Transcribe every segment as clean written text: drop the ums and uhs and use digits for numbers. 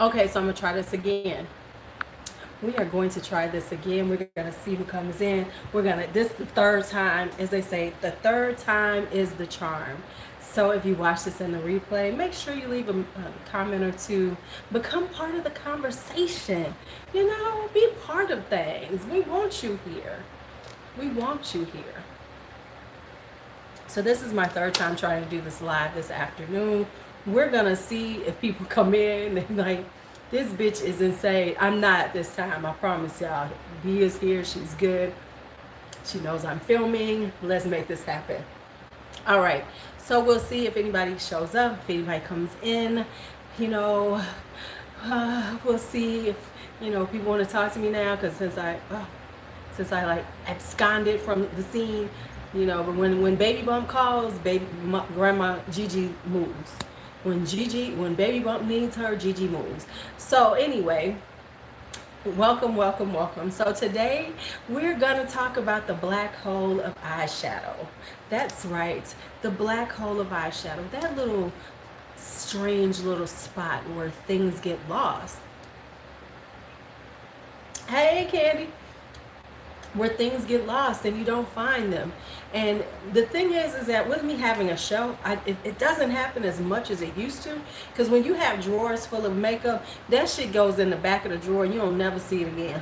Okay, so I'm gonna try this again. We are going to try this again. We're gonna see who comes in. This the third time, as they say, the third time is the charm. So if you watch this in the replay, make sure you leave a comment or two. Become part of the conversation. You know, be part of things. We want you here. We want you here. So this is my third time trying to do this live this afternoon. We're gonna see if people come in and like, this bitch is insane. I'm not this time, I promise y'all. B is here, she's good. She knows I'm filming. Let's make this happen. All right, so we'll see if anybody shows up, if anybody comes in, you know, we'll see if, you know, people want to talk to me now, because since I like absconded from the scene, you know. But when baby bump calls, grandma Gigi moves. When baby bump needs her, Gigi moves. So anyway, welcome, welcome, welcome. So today we're gonna talk about the black hole of eyeshadow. That's right, the black hole of eyeshadow. That little strange little spot where things get lost. Hey, Candy. Where things get lost and you don't find them. And the thing is that with me having a show, it doesn't happen as much as it used to. Because when you have drawers full of makeup, that shit goes in the back of the drawer and you don't never see it again.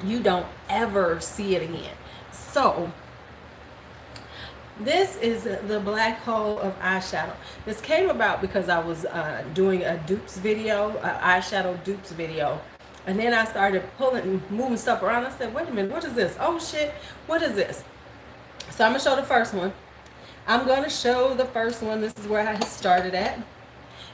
You don't ever see it again. So this is the black hole of eyeshadow. This came about because I was doing a dupes video, eyeshadow dupes video. And then I started moving stuff around. I said, wait a minute, what is this? Oh shit, what is this? So I'm gonna show the first one. This is where I started at.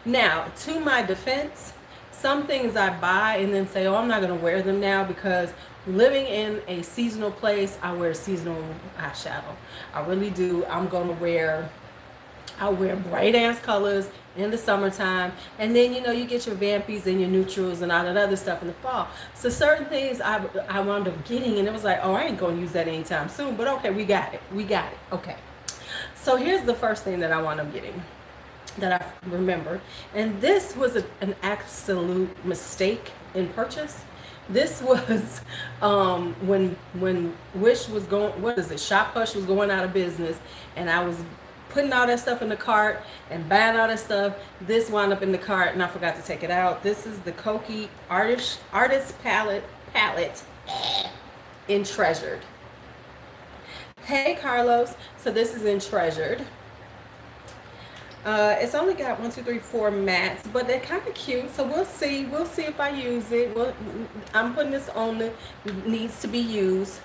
Now, to my defense, some things I buy and then say, oh, I'm not gonna wear them now, because living in a seasonal place, I wear seasonal eyeshadow. I really do. I wear bright ass colors in the summertime, and then you know you get your vampies and your neutrals and all that other stuff in the fall. So certain things I wound up getting, and it was like, oh, I ain't gonna use that anytime soon, but okay, we got it, okay. So here's the first thing that I wound up getting that I remember, and this was an absolute mistake in purchase. This was when Wish was going, Shop Hush was going out of business, and I was putting all that stuff in the cart and buying all that stuff. This wound up in the cart and I forgot to take it out. This is the Koki Artist Palette in Treasured. Hey Carlos, so this is in Treasured. It's only got 1, 2, 3, 4 mattes, but they're kind of cute. So we'll see if I use it. I'm putting this on the needs to be used.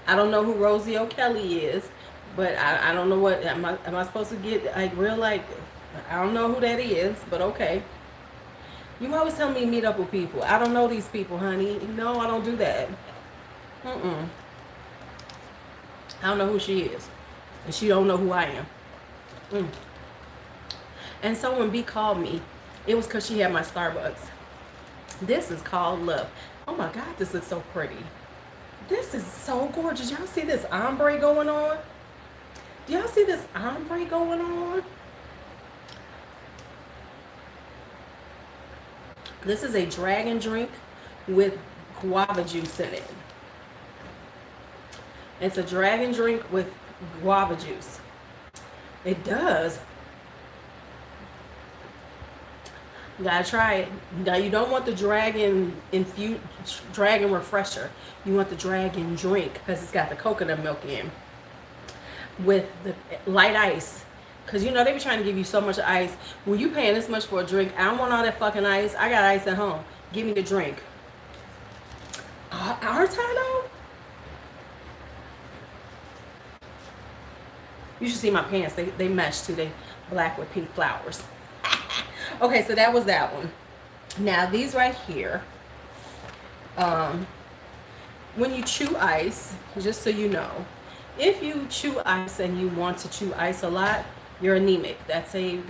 I don't know who Rosie O'Kelly is, but I don't know what, am I supposed to get like real, like, I don't know who that is, but okay. You always tell me to meet up with people. I don't know these people, honey. No, I don't do that. I don't know who she is, and she don't know who I am. And so when B called me, it was because she had my Starbucks. This is called Love. Oh my God, this looks so pretty. This is so gorgeous. Y'all see this ombre going on? Do y'all see this ombre going on? This is a dragon drink with guava juice in it. It's a dragon drink with guava juice. It does. You gotta try it. Now you don't want the dragon refresher. You want the dragon drink because it's got the coconut milk in with the light ice. Because you know they be trying to give you so much ice. When you paying this much for a drink, I don't want all that fucking ice. I got ice at home. Give me the drink. Aren't I though? You should see my pants. They match too. They black with pink flowers. Okay, so that was that one. Now these right here, when you chew ice, just so you know, if you chew ice and you want to chew ice a lot, you're anemic. That's a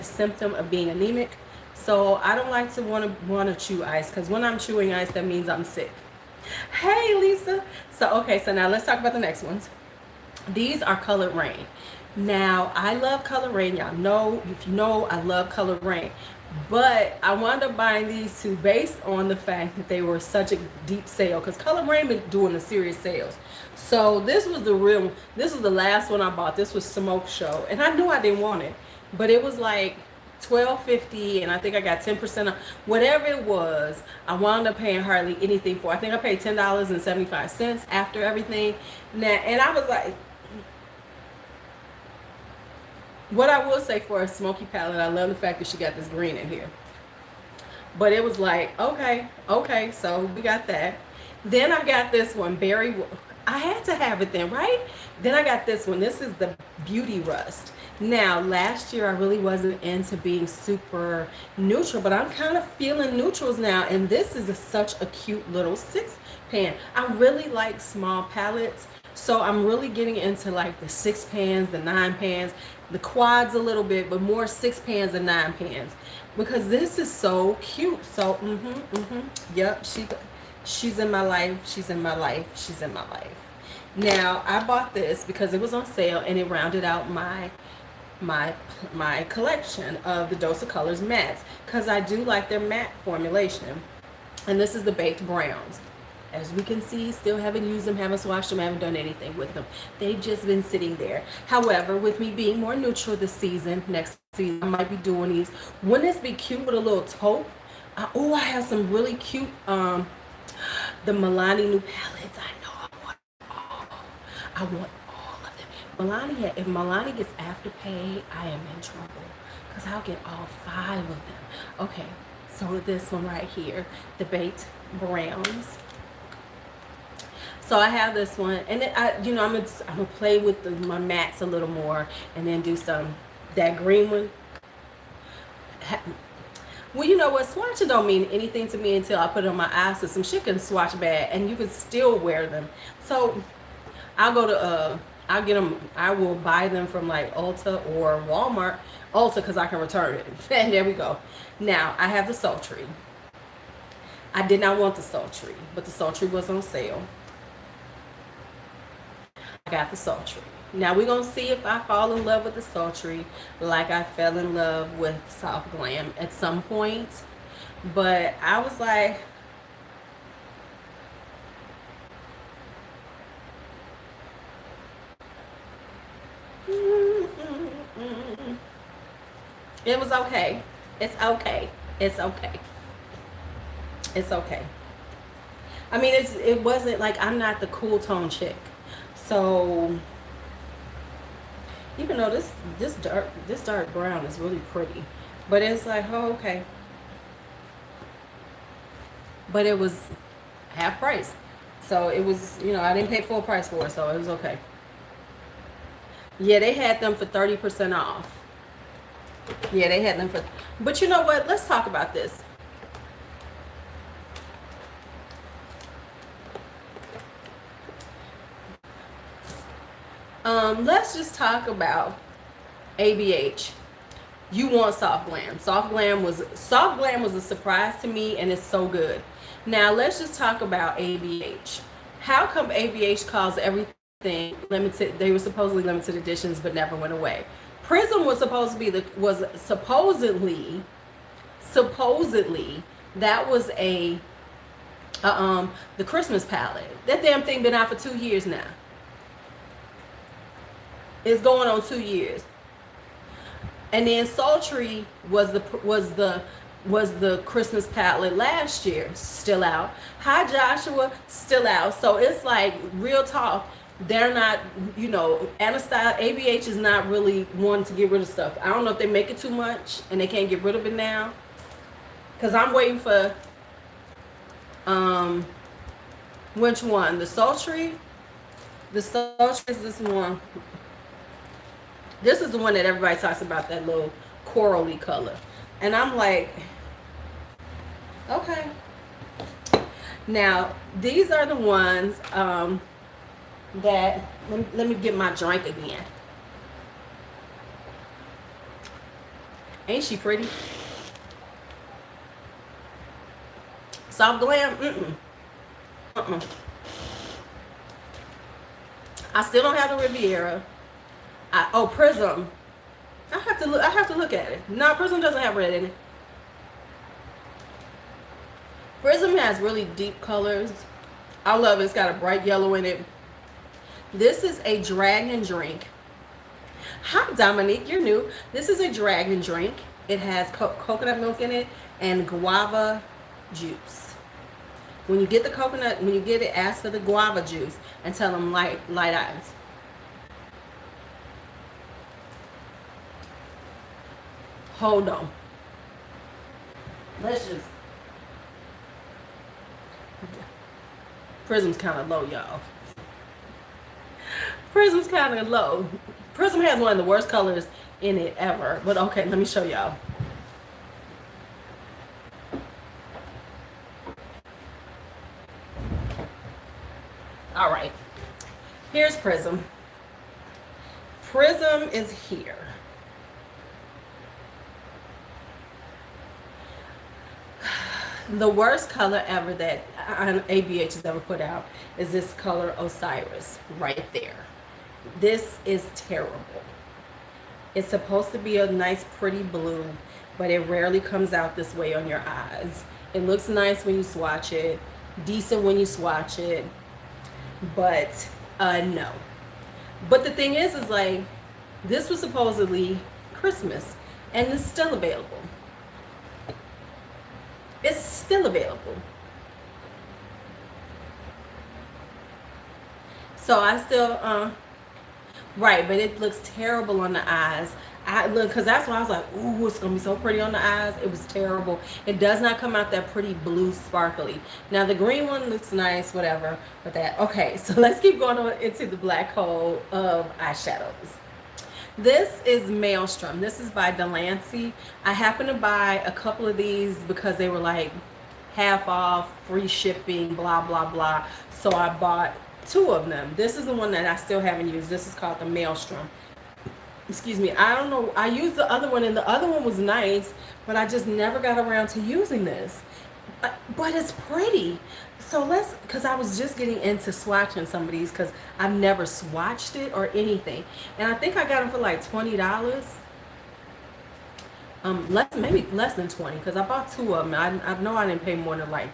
symptom of being anemic. So I don't like to want to chew ice, because when I'm chewing ice, that means I'm sick. Hey Lisa. So okay, so now let's talk about the next ones. These are Colored Rain. Now, I love Color Rain. Y'all know, if you know, I love Color Rain. But I wound up buying these two based on the fact that they were such a deep sale. Because Color Rain been doing the serious sales. So this was the real, this was the last one I bought. This was Smoke Show. And I knew I didn't want it. But it was like $12.50, and I think I got 10% off. Whatever it was, I wound up paying hardly anything for. I think I paid $10.75 after everything. Now, and I was like, what I will say for a smoky palette, I love the fact that she got this green in here. But it was like, okay, so we got that. Then I got this one, Berry. I had to have it then, right? Then I got this one. This is the Beauty Rust. Now, last year I really wasn't into being super neutral, but I'm kind of feeling neutrals now. And this is such a cute little 6-pan. I really like small palettes. So I'm really getting into like the 6 pans, the 9 pans, the quads a little bit, but more 6 pans and 9 pans. Because this is so cute. So, yep, she's in my life. She's in my life. She's in my life. Now, I bought this because it was on sale and it rounded out my collection of the Dose of Colors mattes, because I do like their matte formulation. And this is the Baked Browns. As we can see, still haven't used them, haven't swatched them, haven't done anything with them. They've just been sitting there. However, with me being more neutral this season, next season I might be doing these. Wouldn't this be cute with a little taupe? Oh, I have some really cute the Milani new palettes. I know I want all of them. Milani, if Milani gets Afterpay, I am in trouble, because I'll get all 5 of them. Okay, so this one right here, the Baked Browns. So I have this one, and then I'm gonna play with my mattes a little more, and then do that green one. Well, you know what? Swatching don't mean anything to me until I put it on my eyes. So some shit can swatch bad, and you can still wear them. So I'll go to I'll get them. I will buy them from like Ulta or Walmart. Ulta, because I can return it. And there we go. Now I have the Sultry. I did not want the Sultry, but the Sultry was on sale. I got the Sultry. Now we're going to see if I fall in love with the Sultry like I fell in love with Soft Glam at some point. But I was like, it was okay. It's okay. It's okay. It's okay. I mean, it wasn't like, I'm not the cool tone chick. So even though this dark brown is really pretty, but it's like, oh, okay. But it was half price, so it was, I didn't pay full price for it, so it was okay. Yeah, they had them for 30% off. Yeah, they had them for. But you know what? Let's talk about this. Let's just talk about ABH. You want Soft Glam. Soft Glam was a surprise to me, and it's so good. Now let's just talk about ABH. How come ABH calls everything limited? They were supposedly limited editions, but never went away. Prism was supposed to be supposedly that was the Christmas palette. That damn thing been out for 2 years now. It's going on 2 years. And then Sultry was the Christmas palette last year, still out. Hi Joshua, still out. So it's like, real talk, they're not, ABH is not really wanting to get rid of stuff. I don't know if they make it too much and they can't get rid of it now, because I'm waiting for which one? The Sultry? The Sultry is this one. This is the one that everybody talks about, that little corally color. And I'm like, okay. Now, these are the ones that, let me get my drink again. Ain't she pretty? Soft Glam? I still don't have the Riviera. Oh, Prism. I have to look. I have to look at it. No, Prism doesn't have red in it. Prism has really deep colors. I love it. It's got a bright yellow in it. This is a dragon drink. Hi, Dominique. You're new. This is a dragon drink. It has coconut milk in it and guava juice. When you get the coconut, when you get it, ask for the guava juice and tell them light eyes. Hold on. Let's just. Prism's kind of low, y'all. Prism's kind of low. Prism has one of the worst colors in it ever. But okay, let me show y'all. All right. Here's Prism. Prism is here. The worst color ever that ABH has ever put out is this color Osiris right there. This is terrible. It's supposed to be a nice pretty blue, but it rarely comes out this way on your eyes. It looks nice when you swatch it, decent when you swatch it, but no. But the thing is like, this was supposedly Christmas and it's still available. It's still available. So I still, right, but it looks terrible on the eyes. I look, because that's why I was like, ooh, it's going to be so pretty on the eyes. It was terrible. It does not come out that pretty blue sparkly. Now, the green one looks nice, whatever, but that, okay, so let's keep going on into the black hole of eyeshadows. This is Maelstrom. This is by Lancie. I happened to buy a couple of these because they were like half off, free shipping, blah, blah, blah. So I bought 2 of them. This is the one that I still haven't used. This is called the Maelstrom. Excuse me. I don't know. I used the other one and the other one was nice, but I just never got around to using this. But it's pretty. So let's, because I was just getting into swatching some of these because I've never swatched it or anything. And I think I got them for like $20. Maybe less than 20 because I bought 2 of them. I know I didn't pay more than like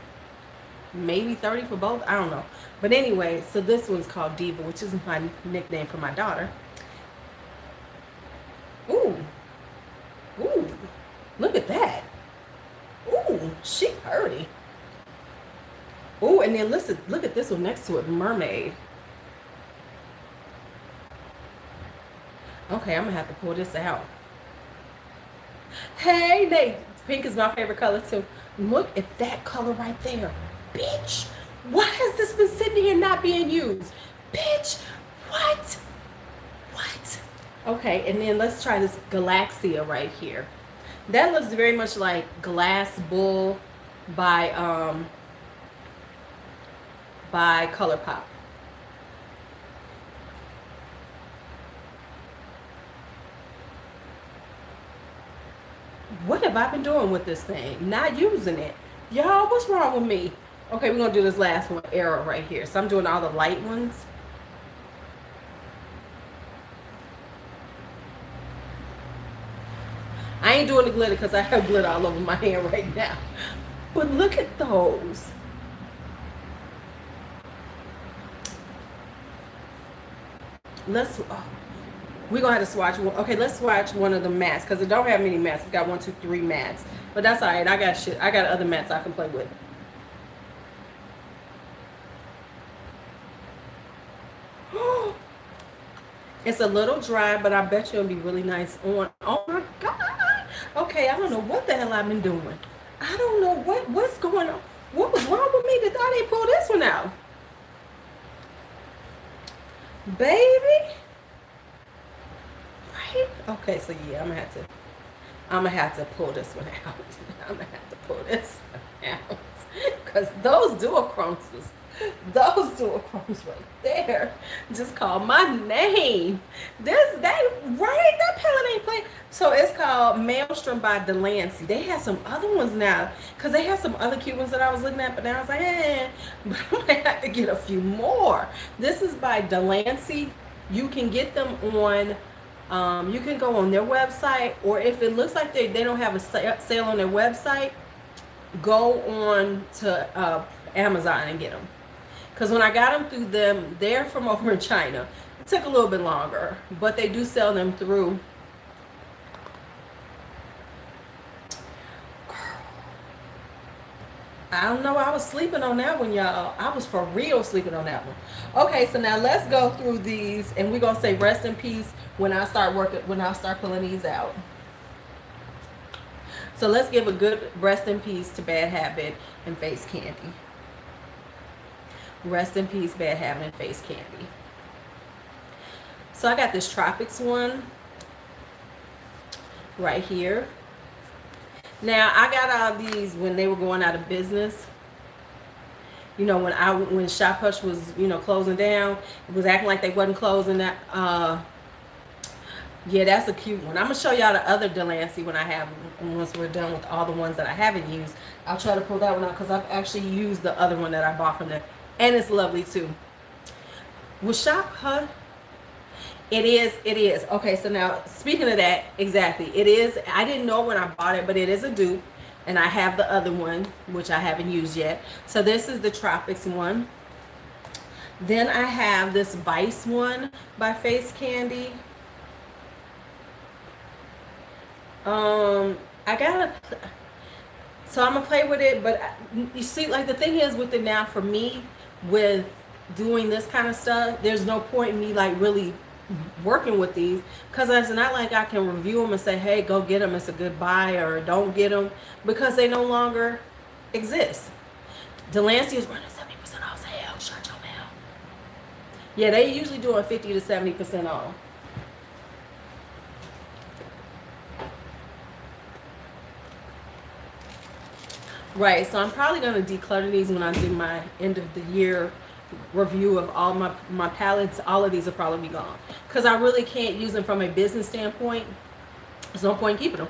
maybe 30 for both. I don't know. But anyway, so this one's called Diva, which is my nickname for my daughter. Ooh. Ooh. Look at that. Ooh, she pretty. Ooh, and then listen, look at this one next to it, Mermaid. Okay, I'm gonna have to pull this out. Hey, Nate, pink is my favorite color too. Look at that color right there. Bitch, why has this been sitting here not being used? Bitch, what? What? Okay, and then let's try this Galaxia right here. That looks very much like Glass Bull by ColourPop. What have I been doing with this thing? Not using it. Y'all, what's wrong with me? Okay, we're going to do this last one, Arrow, right here. So I'm doing all the light ones. I ain't doing the glitter because I have glitter all over my hand right now. But look at those. We're gonna have to swatch one. Okay, let's swatch one of the mattes because it don't have many mattes. It's got 1, 2, 3 mattes, but that's all right. I got other mattes I can play with. It's a little dry, but I bet you it'll be really nice on. Oh my God. Okay, I don't know what the hell I've been doing. I don't know what's going on. What was wrong with me that I didn't pull this one out? Baby. Right? Okay, so yeah, I'm gonna have to pull this one out. I'm gonna have to pull this one out. Because those duochromes, right there just called my name. That palette ain't playing. So it's called Maelstrom by Lancie. They have some other ones now because they have some other cute ones that I was looking at, but now I was like, but I might have to get a few more. This is by Lancie. You can get them on You can go on their website, or if it looks like they don't have a sale on their website, go on to Amazon and get them. Because when I got them through them, they're from over in China. It took a little bit longer, but they do sell them through. I don't know. I was sleeping on that one, y'all. I was for real sleeping on that one. Okay, so now let's go through these, and we're gonna say rest in peace when I start pulling these out. So let's give a good rest in peace to Bad Habit and Face Candy. Rest in peace, Bad Habit and Face Candy. So I got this Tropics one right here. Now I got all these when they were going out of business. You know, when Shop Hush was, you know, closing down, it was acting like they wasn't closing that. Yeah, that's a cute one. I'm gonna show y'all the other Delancey when I have them. Once we're done with all the ones that I haven't used, I'll try to pull that one out because I've actually used the other one that I bought from there, and it's lovely too. With Shop Hush, it is. Okay, so now speaking of that, exactly, it is. I didn't know when I bought it, but it is a dupe, and I have the other one, which I haven't used yet. So this is the Tropics one. Then I have this Vice one by Face Candy. I gotta, so I'm gonna play with it, but you see, like, the thing is with it now, for me, with doing this kind of stuff, there's no point in me like really working with these, because it's not like I can review them and say, hey, go get them, it's a good buy, or don't get them, because they no longer exist. Delancey is running 70% off sale. Shut your mouth. Yeah, they usually doing 50 to 70% off. Right, so I'm probably going to declutter these when I do my end of the year review of all my palettes. All of these will probably be gone because I really can't use them from a business standpoint. There's no point in keeping them.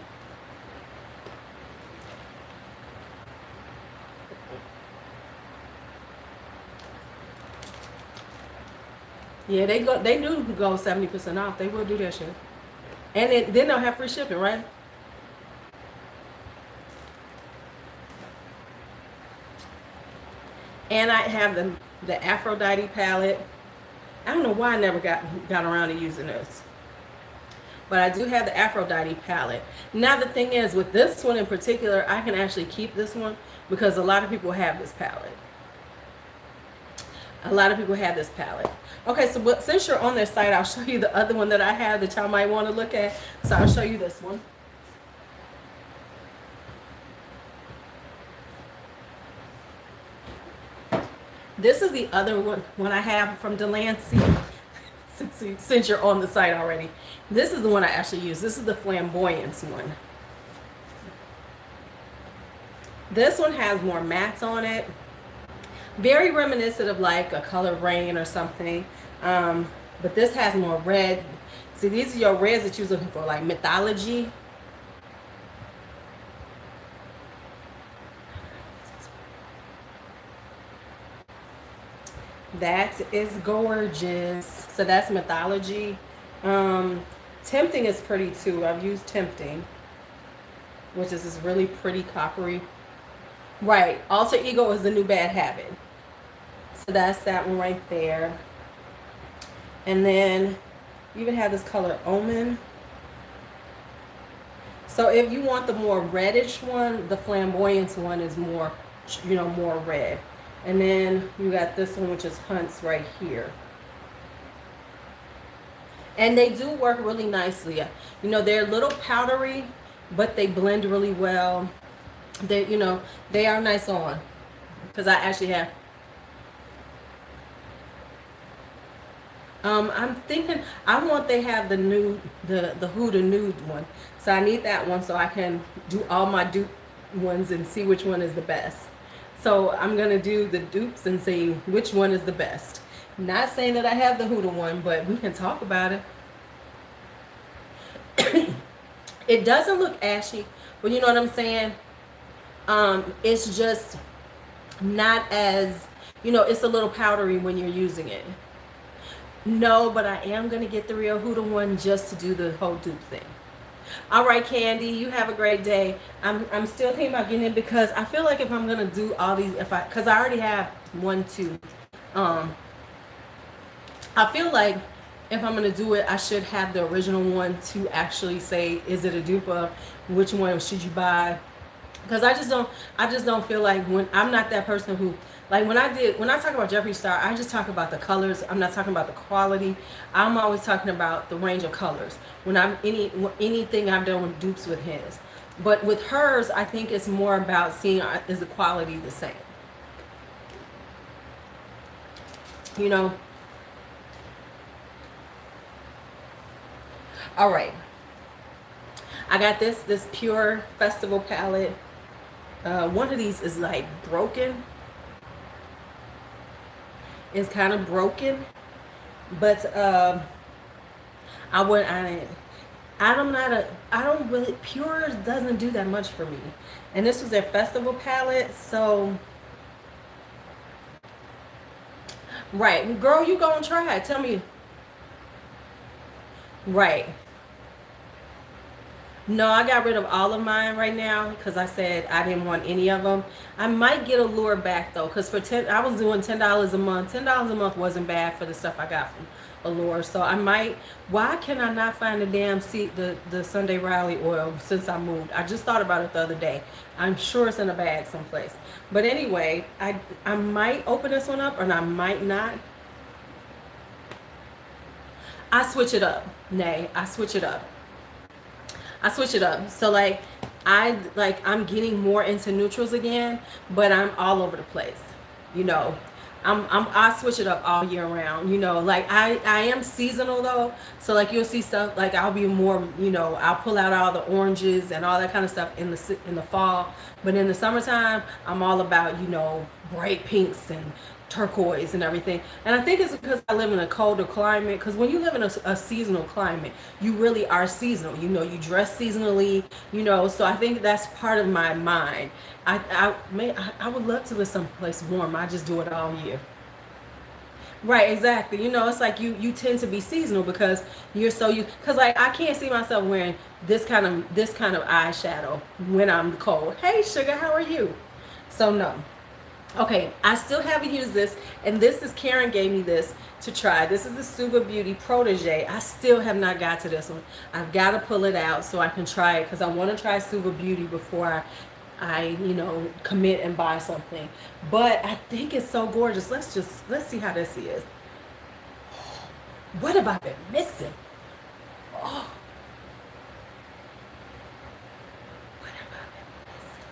Yeah, they do go 70% off. They will do that shit. And then they'll have free shipping, right? And I have the Aphrodite palette. I don't know why I never got around to using this. But I do have the Aphrodite palette. Now the thing is, with this one in particular, I can actually keep this one because a lot of people have this palette. A lot of people have this palette. Okay, so since you're on their site, I'll show you the other one that I have that y'all might want to look at. So I'll show you this one. This is the other one I have from Delancey. Since you're on the site already, this is the one I actually use. This is the Flamboyance one. This one has more mattes on it. Very reminiscent of like a Color Rain or something. But this has more red. See, these are your reds that you're looking for, like Mythology. That is gorgeous. So that's Mythology. Tempting is pretty too. I've used Tempting, which is this really pretty coppery. Right. Alter Ego is the new Bad Habit. So that's that one right there. And then you even have this color Omen. So if you want the more reddish one, the Flamboyance one is more, you know, more red. And then you got this one, which is Hunts right here. And they do work really nicely. You know, they're a little powdery, but they blend really well. They, you know, they are nice on. Because I actually have. I'm thinking, they have the new, the Huda Nude one. So I need that one so I can do all my dupe ones and see which one is the best. So I'm going to do the dupes and see which one is the best. Not saying that I have the Huda one, but we can talk about it. It doesn't look ashy, but you know what I'm saying? It's just not as, you know, it's a little powdery when you're using it. No, but I am gonna get the Real Huda one just to do the whole dupe thing. All right, Candy, you have a great day. I'm still thinking about getting it because I feel like if I'm gonna do all these, because I already have 1, 2. I feel like if I'm gonna do it, I should have the original one to actually say, is it a dupe? Which one should you buy? Because I just don't feel like, when I'm not that person who, like, when I talk about Jeffree Star, I just talk about the colors. I'm not talking about the quality. I'm always talking about the range of colors when I'm anything I've done with dupes with his. But with hers, I think it's more about seeing, is the quality the same, you know. All right, I got this Pure Festival palette. One of these is like broken. It's kind of broken, but I don't really, Pure doesn't do that much for me. And this was their festival palette, so right, girl, you gonna try it. Tell me. Right. No, I got rid of all of mine right now because I said I didn't want any of them. I might get Allure back though, because I was doing $10 a month. $10 a month wasn't bad for the stuff I got from Allure. So I might. Why can I not find the damn the Sunday Riley oil since I moved? I just thought about it the other day. I'm sure it's in a bag someplace. But anyway, I might open this one up, and I might not. I switch it up. Nay, I switch it up. So like I'm getting more into neutrals again, but I'm all over the place. You know, I switch it up all year round. You know, like I am seasonal though. So like you'll see stuff like I'll be more, you know, I'll pull out all the oranges and all that kind of stuff in the fall. But in the summertime, I'm all about, you know, bright pinks and turquoise and everything. And I think it's because I live in a colder climate, because when you live in a seasonal climate, you really are seasonal. You know, you dress seasonally, you know, so I think that's part of my mind. I would love to live someplace warm. I just do it all year. Right, exactly. You know, it's like you tend to be seasonal because because like I can't see myself wearing this kind of eyeshadow when I'm cold. Hey sugar, how are you? So no. Okay, I still haven't used this, and this is, Karen gave me this to try. This is the Suva Beauty Protege. I still have not got to this one. I've got to pull it out so I can try it, because I want to try Suva Beauty before I you know, commit and buy something. But I think it's so gorgeous. Let's see how this is. What have I been missing? Oh, what have I been missing?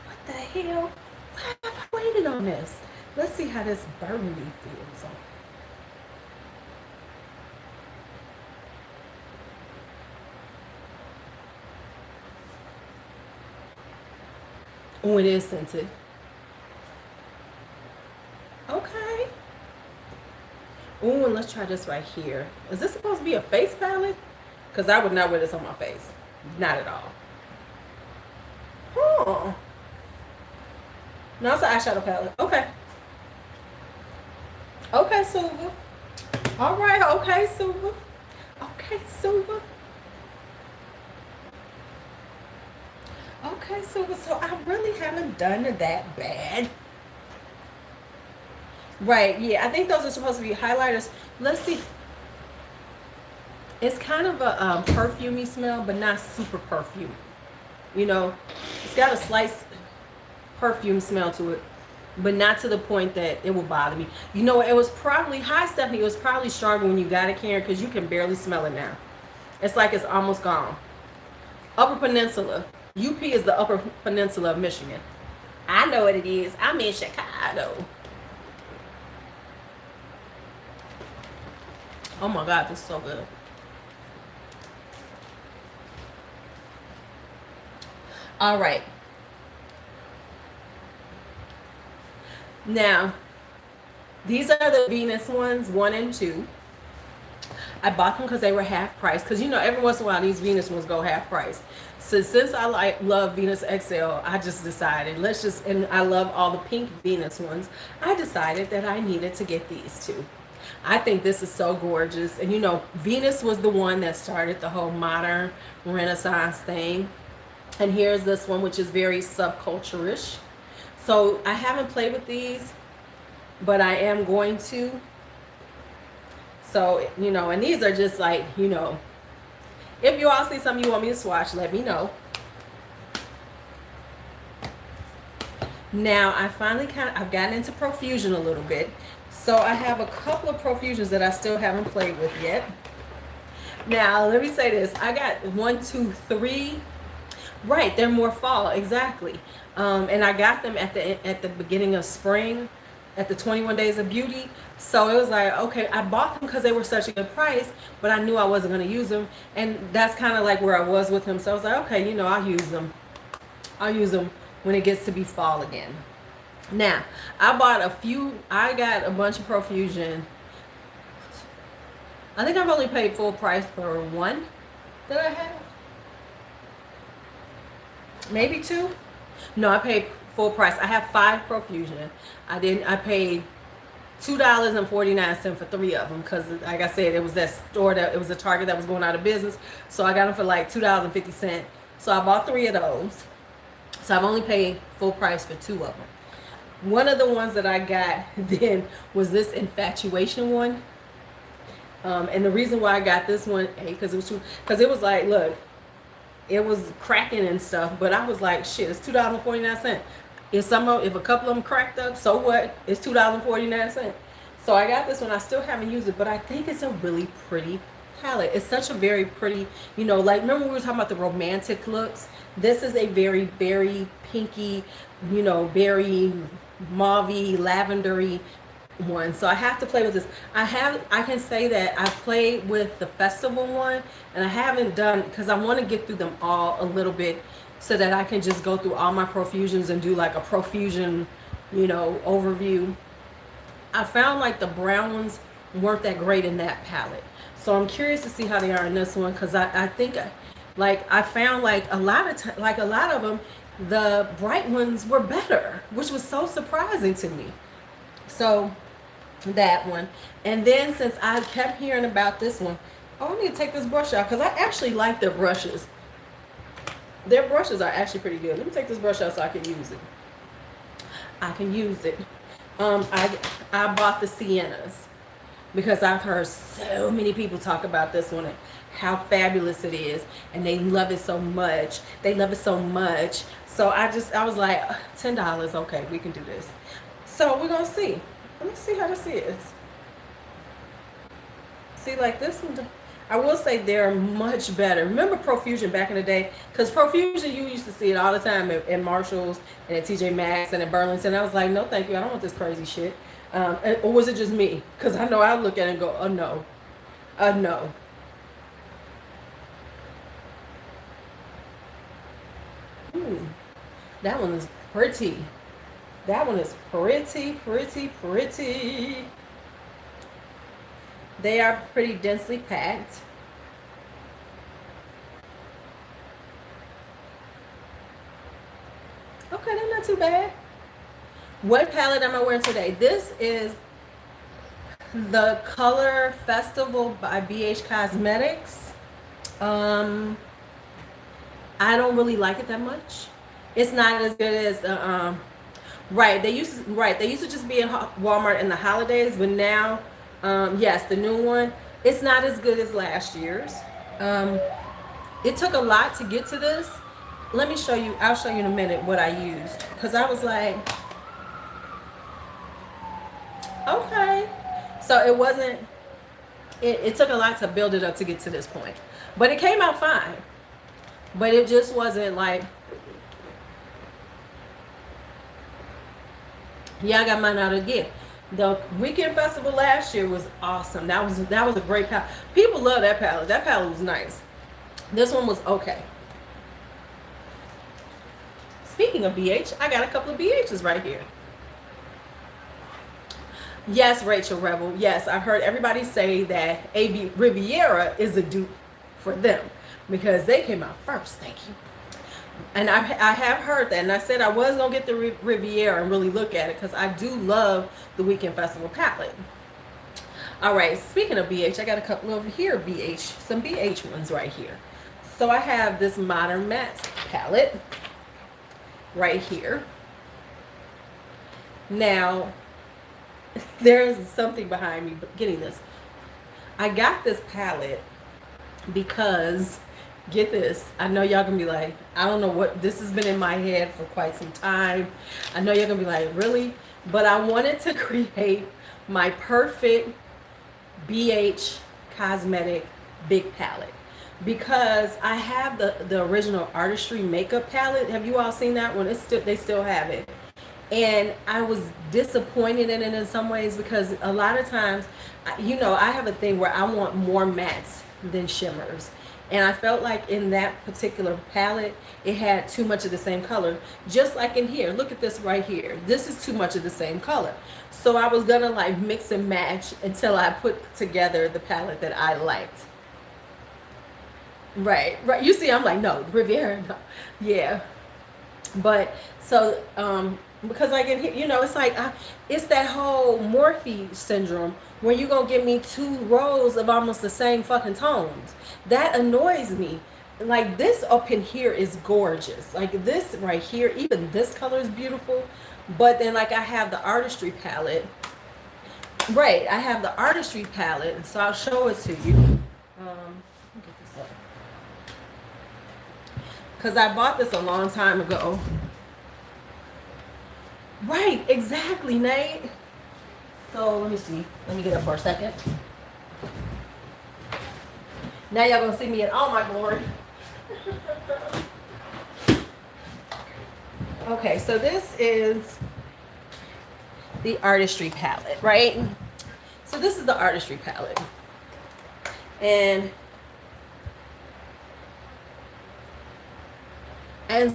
What the hell? Why have I waited on this? Let's see how this burgundy feels on. Oh, it is scented. Okay. Oh, and let's try this right here. Is this supposed to be a face palette? Because I would not wear this on my face. Not at all. Huh. No, it's an eyeshadow palette. Okay. Okay, Suva. All right. Okay, Suva. Okay, Suva. Okay, Suva. So I really haven't done it that bad. Right. Yeah, I think those are supposed to be highlighters. Let's see. It's kind of a perfumey smell, but not super perfume. You know, it's got a slight perfume smell to it, but not to the point that it will bother me. You know, it was probably, hi Stephanie, it was probably stronger when you got it, Karen, because you can barely smell it now. It's like it's almost gone. Upper Peninsula. UP is the Upper Peninsula of Michigan. I know what it is. I'm in Chicago. Oh my God, this is so good. All right. Now, these are the Venus ones, 1 and 2. I bought them because they were half price. Because, you know, every once in a while, these Venus ones go half price. So since I love Venus XL, I just decided, and I love all the pink Venus ones. I decided that I needed to get these two. I think this is so gorgeous. And you know, Venus was the one that started the whole modern Renaissance thing. And here's this one, which is very subculture-ish. So I haven't played with these, but I am going to. So, you know, and these are just like, you know, if you all see something you want me to swatch, let me know. Now, I've gotten into Profusion a little bit. So I have a couple of Profusions that I still haven't played with yet. Now, let me say this. I got 1, 2, 3. Right, they're more fall, exactly. And I got them at the beginning of spring, at the 21 Days of Beauty. So it was like, okay, I bought them because they were such a good price, but I knew I wasn't going to use them. And that's kind of like where I was with them. So I was like, okay, you know, I'll use them. I'll use them when it gets to be fall again. Now, I got a bunch of Profusion. I think I've only paid full price for one that I have. Maybe 2. No, I paid full price. I have 5 Profusion. I paid $2.49 for 3 of them because, like I said, it was that store it was a Target that was going out of business. So I got them for like $2.50. So I bought 3 of those. So I've only paid full price for 2 of them. One of the ones that I got then was this Infatuation one. And the reason why I got this one, because it was like, look, it was cracking and stuff, but I was like, shit, it's $2.49. If a couple of them cracked up, so what? It's $2.49. So I got this one. I still haven't used it, but I think it's a really pretty palette. It's such a very pretty, you know, like, remember we were talking about the romantic looks? This is a very berry, pinky, you know, berry, mauvey, lavendery one. So I have to play with this. I can say that I played with the festival one, and I haven't done, because I want to get through them all a little bit so that I can just go through all my Profusions and do like a Profusion, you know, overview. I found like the brown ones weren't that great in that palette. So I'm curious to see how they are in this one, because I think like I found like a lot of them, the bright ones were better, which was so surprising to me. So that one. And then since I kept hearing about this one, I need to take this brush out because I actually like their brushes. Their brushes are actually pretty good. Let me take this brush out so I can use it. I can use it. I bought the Siennas because I've heard so many people talk about this one and how fabulous it is, and they love it so much. They love it so much. So I was like, $10, okay, we can do this. So we're gonna see. Let me see how this is. See, like this one, I will say they're much better. Remember Profusion back in the day? Because Profusion, you used to see it all the time at Marshalls and at TJ Maxx and at Burlington. I was like, no, thank you. I don't want this crazy shit. Or was it just me? Because I know I look at it and go, oh no. No. That one is pretty. That one is pretty, pretty, pretty. They are pretty densely packed. Okay, they're not too bad. What palette am I wearing today? This is the Color Festival by BH Cosmetics. I don't really like it that much. It's not as good as Right, they used to just be in Walmart in the holidays, but now, yes, the new one, it's not as good as last year's. It took a lot to get to this. Let me show you. I'll show you in a minute what I used, because I was like, okay. So it wasn't. It took a lot to build it up to get to this point, but it came out fine. But it just wasn't like. Yeah, I got mine out again. The Weekend Festival last year was awesome. That was a great palette. People love that palette. That palette was nice. This one was okay. Speaking of BH, I got a couple of BHs right here. Yes, Rachel Rebel. Yes, I've heard everybody say that AB Riviera is a dupe for them because they came out first. Thank you. And I have heard that, and I said I was gonna get the Riviera and really look at it because I do love the Weekend Festival palette. All right, speaking of BH, I got a couple over here, some BH ones right here. So I have this Modern Matte palette right here. Now, there is something behind me getting this. I got this palette because, get this, I know y'all gonna be like, I don't know what, this has been in my head for quite some time. I know you're gonna be like, really? But I wanted to create my perfect BH Cosmetic big palette, because I have the original Artistry makeup palette. Have you all seen that one? They still have it. And I was disappointed in it in some ways, because a lot of times, you know, I have a thing where I want more mattes than shimmers. And I felt like in that particular palette, it had too much of the same color. Just like in here, look at this right here. This is too much of the same color. So I was gonna like mix and match until I put together the palette that I liked. Right. You see, I'm like, no, Riviera, no. Yeah. But so, because like in here, you know, it's like, it's that whole Morphe syndrome where you gonna give me 2 rows of almost the same fucking tones. That annoys me. Like this up in here is gorgeous. Like this right here, even this color is beautiful. But then like I have the Artistry palette. Right, I have the Artistry palette, so I'll show it to you. Get this up. Because I bought this a long time ago. Right, exactly, Nate. So let me see. Let me get up for a second. Now y'all gonna see me in all my glory. Okay, so this is the Artistry palette, right? So this is the Artistry palette. And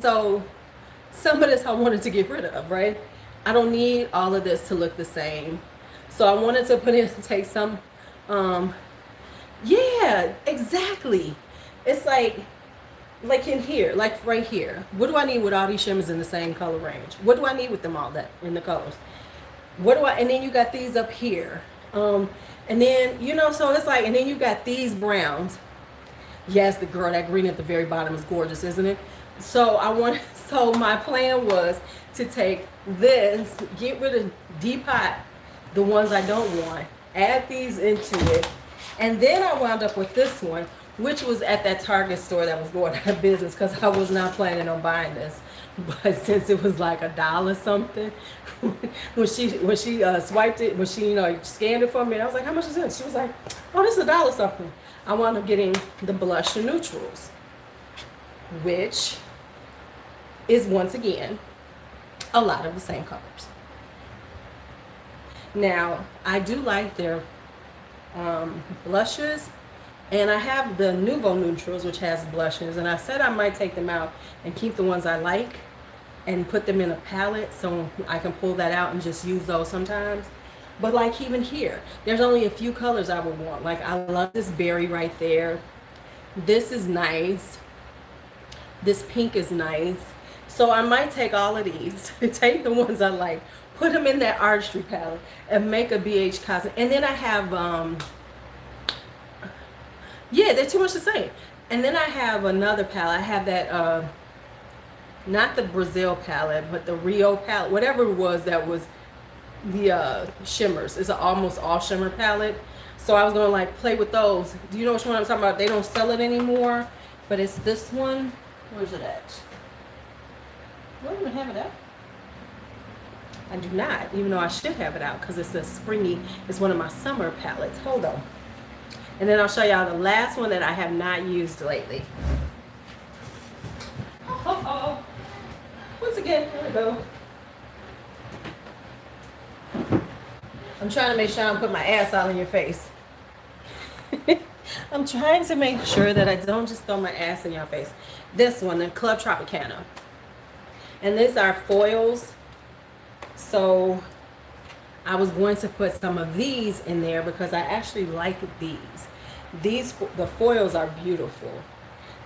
so some of this I wanted to get rid of, right? I don't need all of this to look the same. So I wanted to put in, take some, yeah, exactly. It's like in here, like right here. What do I need with all these shimmers in the same color range? What do I need with them all that in the colors? And then you got these up here. And then, you know, so it's like, and then you got these browns. Yes, the girl, that green at the very bottom is gorgeous, isn't it? So so my plan was to take this, get rid of depot the ones I don't want, add these into it, and then I wound up with this one, which was at that Target store that was going out of business, because I was not planning on buying this. But since it was like $1 something, when she swiped it, when she, you know, scanned it for me, I was like, how much is this? She was like, oh, this is $1 something. I wound up getting the blush and neutrals, which is once again a lot of the same colors. Now I do like their blushes, and I have the Nouveau neutrals, which has blushes, and I said I might take them out and keep the ones I like and put them in a palette so I can pull that out and just use those sometimes. But like even here, there's only a few colors I would want. Like I love this berry right there. This is nice. This pink is nice. So I might take all of these, take the ones I like, put them in that Artistry palette, and make a BH Cosmetic. And then I have, yeah, they're too much the same. And then I have another palette. I have that, not the Brazil palette, but the Rio palette, whatever it was that was the shimmers. It's an almost all shimmer palette. So I was gonna like play with those. Do you know which one I'm talking about? They don't sell it anymore, but it's this one. Where's it at? Do I even have it out? I do not, even though I should have it out, because it's a springy, it's one of my summer palettes. Hold on. And then I'll show y'all the last one that I have not used lately. Oh. Once again, here we go. I'm trying to make sure I don't put my ass all in your face. I'm trying to make sure that I don't just throw my ass in your face. This one, the Club Tropicana. And these are foils. So I was going to put some of these in there because I actually like these. The foils are beautiful.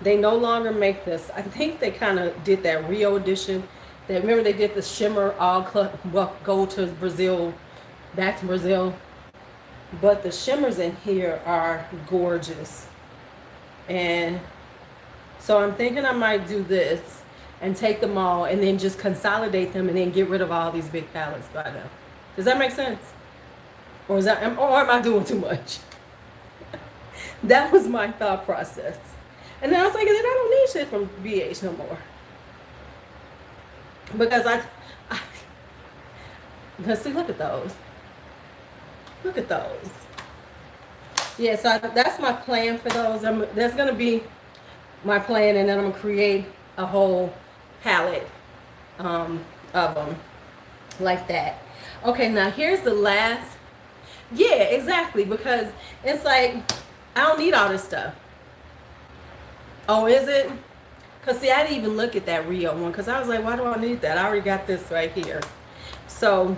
They no longer make this. I think they kind of did that Rio edition. Remember they did the shimmer all go to Brazil, back to Brazil. But the shimmers in here are gorgeous. And so I'm thinking I might do this and take them all and then just consolidate them and then get rid of all these big palettes by now. Does that make sense? Or am I doing too much? That was my thought process. And then I was like, then I don't need shit from BH no more. Because let's see, look at those. Look at those. Yeah, so that's my plan for those. That's going to be my plan, and then I'm going to create a whole palette of them like that. Okay, now here's the last. Yeah, exactly, because it's like, I don't need all this stuff. Oh, is it? Because, see, I didn't even look at that Rio one because I was like, why do I need that? I already got this right here. So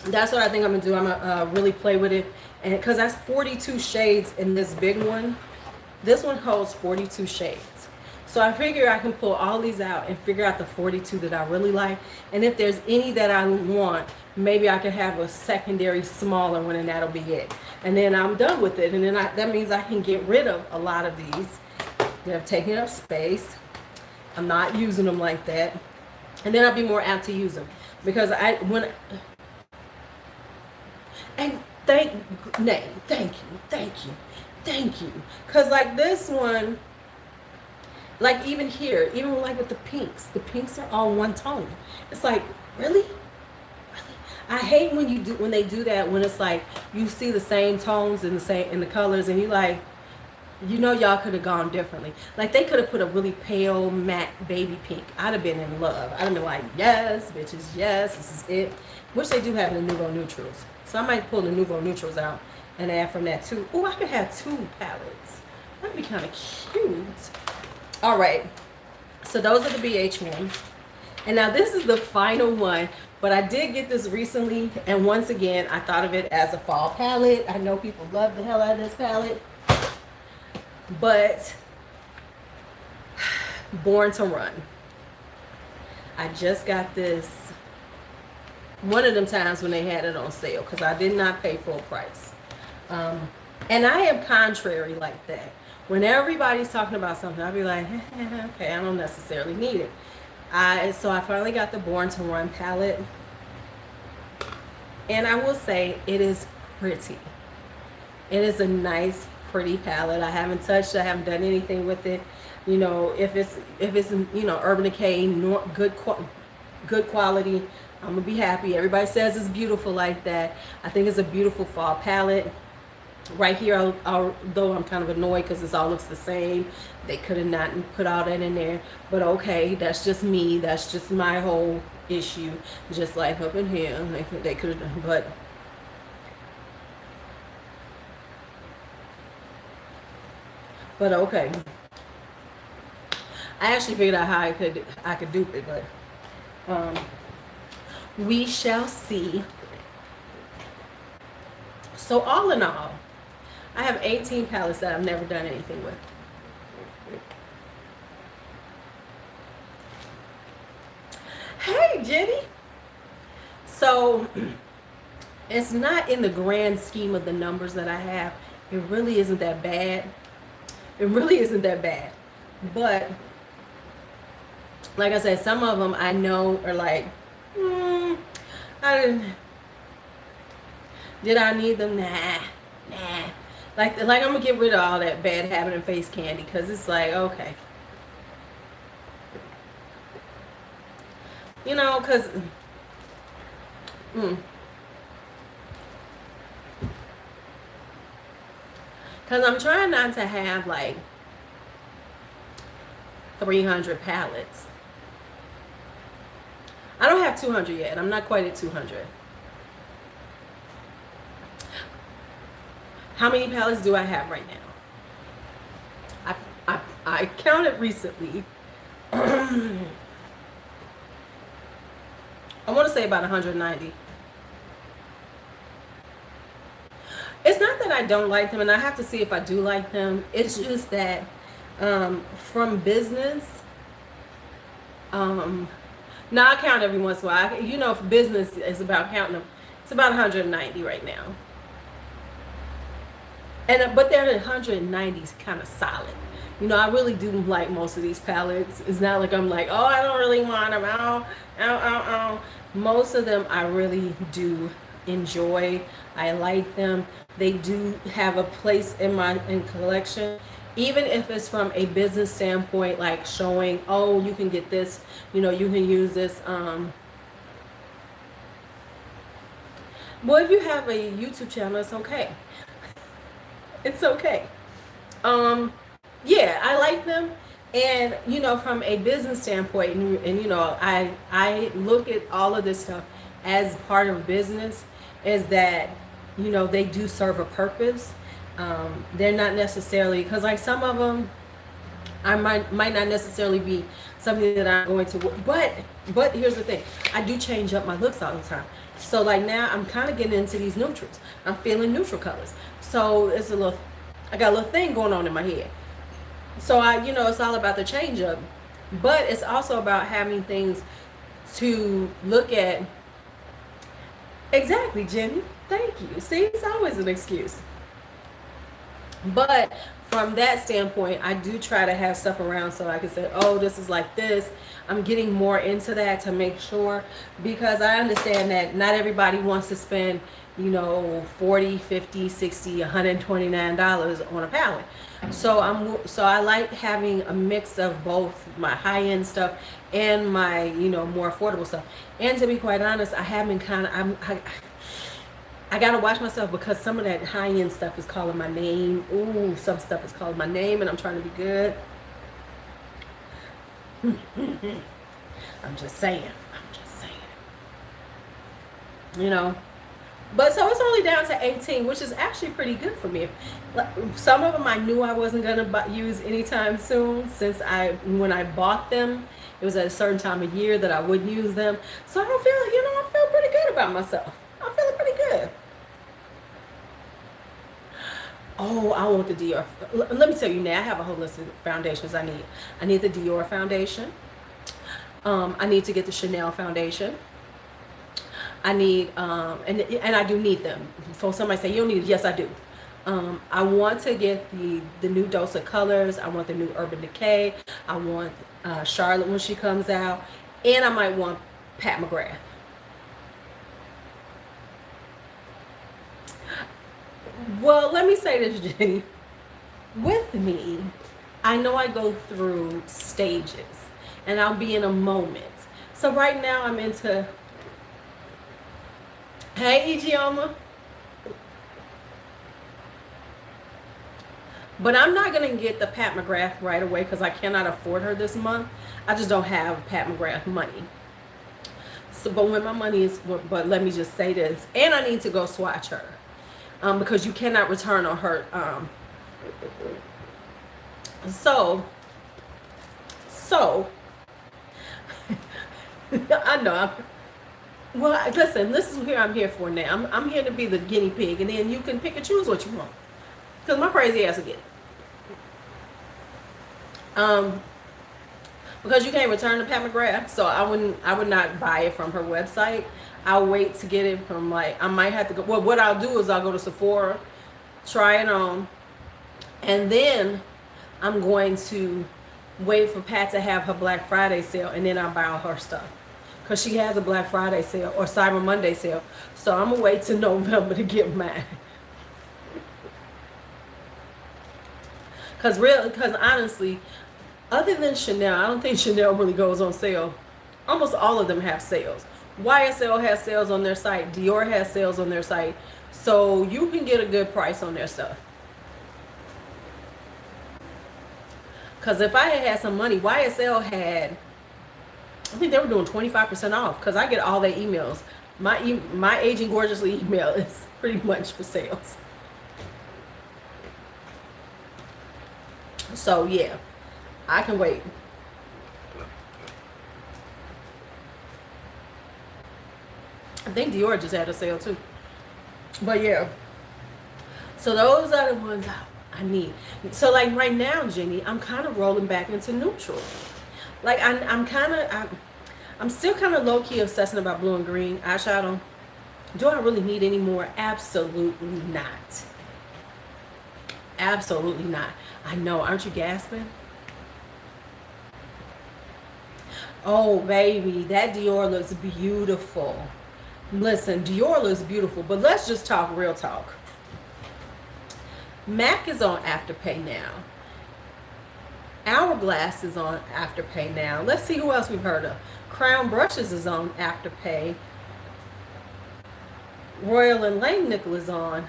that's what I think I'm going to do. I'm going to really play with it. And because that's 42 shades in this big one. This one holds 42 shades. So I figure I can pull all these out and figure out the 42 that I really like. And if there's any that I want, maybe I can have a secondary smaller one and that'll be it. And then I'm done with it. And then that means I can get rid of a lot of these. They're taking up space. I'm not using them like that. And then I'll be more apt to use them. Because thank you. Because like this one, like even here, even like with the pinks are all one tone. It's like, really? I hate when they do that, when it's like you see the same tones and the colors and you like, you know, y'all could have gone differently. Like they could have put a really pale matte baby pink. I'd have been in love. I'd have been like, yes, bitches, yes, this is it. Which they do have in the Nouveau Neutrals. So I might pull the Nouveau Neutrals out and add from that too. Oh, I could have 2 palettes. That'd be kind of cute. All right. So those are the BH ones. And now this is the final one. But I did get this recently. And once again, I thought of it as a fall palette. I know people love the hell out of this palette. But Born to Run. I just got this one of them times when they had it on sale because I did not pay full price. And I am contrary like that. When everybody's talking about something, I'll be like, okay, I don't necessarily need it. So I finally got the Born to Run palette. And I will say it is pretty. It is a nice, pretty palette. I haven't touched it. I haven't done anything with it. You know, if it's you know, Urban Decay, good quality, I'm gonna be happy. Everybody says it's beautiful like that. I think it's a beautiful fall palette. Right here, although I'm kind of annoyed because this all looks the same. They could have not put all that in there. But okay, that's just me. That's just my whole issue. Just like up in here, they could have done, but okay. I actually figured out how I could dupe it, but we shall see. So all in all, I have 18 palettes that I've never done anything with. Hey, Jenny. So it's not in the grand scheme of the numbers that I have. It really isn't that bad. It really isn't that bad. But like I said, some of them I know are like, did I need them? Nah. Like I'm gonna get rid of all that bad habit and face candy because it's like, okay. You know, because I'm trying not to have like 300 palettes. I don't have 200 yet. I'm not quite at 200. How many palettes do I have right now? I counted recently. I want to say about 190. It's not that I don't like them, and I have to see if I do like them. It's just that from business, now I count every once in a while. You know, if business is about counting them, it's about 190 right now. And but they're 190s kind of solid. You know, I really do like most of these palettes. It's not like I'm like, oh, I don't really want them. Oh. Most of them I really do enjoy. I like them. They do have a place in my collection. Even if it's from a business standpoint, like showing, oh, you can get this, you know, you can use this. Well, if you have a YouTube channel, it's okay. It's okay. Yeah, I like them. And you know, from a business standpoint, and you know, I look at all of this stuff as part of business, is that, you know, they do serve a purpose. They're not necessarily, because like some of them I might not necessarily be something that I'm going to, but here's the thing, I do change up my looks all the time. So like now I'm kind of getting into these neutrals. I'm feeling neutral colors. So it's I got a little thing going on in my head. So you know, it's all about the change up, but it's also about having things to look at. Exactly, Jenny. Thank you. See, it's always an excuse. But from that standpoint, I do try to have stuff around so I can say, oh, this is like this. I'm getting more into that to make sure, because I understand that not everybody wants to spend, you know, $40, $50, $60, $129 on a palette. So I like having a mix of both my high-end stuff and my, you know, more affordable stuff. And to be quite honest, I have been I gotta watch myself, because some of that high-end stuff is calling my name. Ooh, some stuff is calling my name, and I'm trying to be good. I'm just saying. You know. But so it's only down to 18, which is actually pretty good for me. Some of them I knew I wasn't gonna use anytime soon, since when I bought them, it was at a certain time of year that I wouldn't use them. So I feel, you know, I feel pretty good about myself. I'm feeling pretty good. Oh, I want the Dior. Let me tell you now, I have a whole list of foundations I need. I need the Dior foundation. I need to get the Chanel foundation. I need, and I do need them. So somebody say, you don't need it. Yes, I do. I want to get the new Dose of Colors. I want the new Urban Decay. I want Charlotte when she comes out. And I might want Pat McGrath. Well, let me say this, Jenny. With me, I know I go through stages, and I'll be in a moment. So right now I'm into, hey, Ijeoma. But I'm not going to get the Pat McGrath right away, because I cannot afford her this month. I just don't have Pat McGrath money. So, but when my money is, but let me just say this, and I need to go swatch her. Because you cannot return on her. So I know. Well, listen, this is where I'm here for now. I'm here to be the guinea pig, and then you can pick and choose what you want. Because my crazy ass will get it. Because you can't return the Pat McGrath, so I would not buy it from her website. I'll wait to get it from, like, I might have to go. Well, what I'll do is I'll go to Sephora, try it on, and then I'm going to wait for Pat to have her Black Friday sale, and then I'll buy all her stuff. Because she has a Black Friday sale or Cyber Monday sale. So I'm going to wait till November to get mine. Because honestly, other than Chanel, I don't think Chanel really goes on sale. Almost all of them have sales. YSL has sales on their site. Dior has sales on their site. So you can get a good price on their stuff. Because if I had some money, YSL had, I think they were doing 25% off, because I get all their emails. My Aging Gorgeously email is pretty much for sales. So yeah, I can wait. I think Dior just had a sale too. But yeah. So those are the ones I need. So like right now, Jenny, I'm kind of rolling back into neutral. Like I'm still kind of low-key obsessing about blue and green eyeshadow. Do I really need any more? Absolutely not. Absolutely not. I know, aren't you gasping? Oh, baby, that Dior looks beautiful. Listen, Dior looks beautiful, but let's just talk real talk. MAC is on Afterpay now. Hourglass is on Afterpay now. Let's see who else we've heard of. Crown Brushes is on Afterpay. Royal and Langnickel is on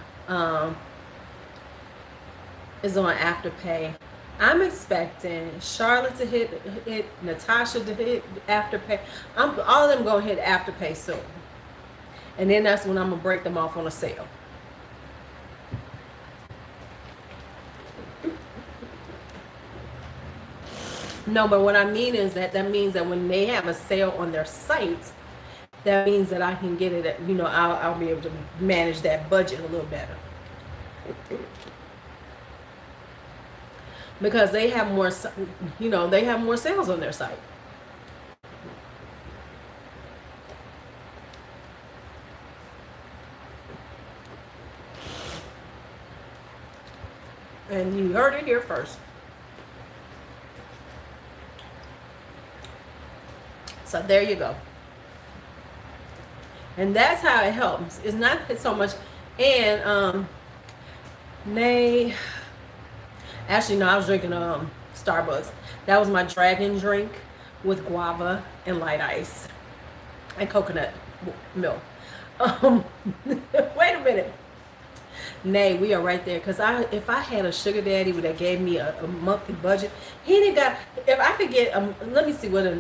Afterpay. I'm expecting Charlotte to hit Natasha to hit Afterpay. All of them gonna hit Afterpay soon, and then that's when I'm gonna break them off on a sale. No, but what I mean is that means that when they have a sale on their site, that means that I can get it at, you know, I'll be able to manage that budget a little better. Because they have more, you know, they have more sales on their site. And you heard it here first. So there you go. And that's how it helps. It's not so much. And actually no, I was drinking Starbucks. That was my dragon drink with guava and light ice and coconut milk. Wait a minute. Nay, we are right there. Because if I had a sugar daddy that gave me a monthly budget, he didn't got, if I could get, let me see what,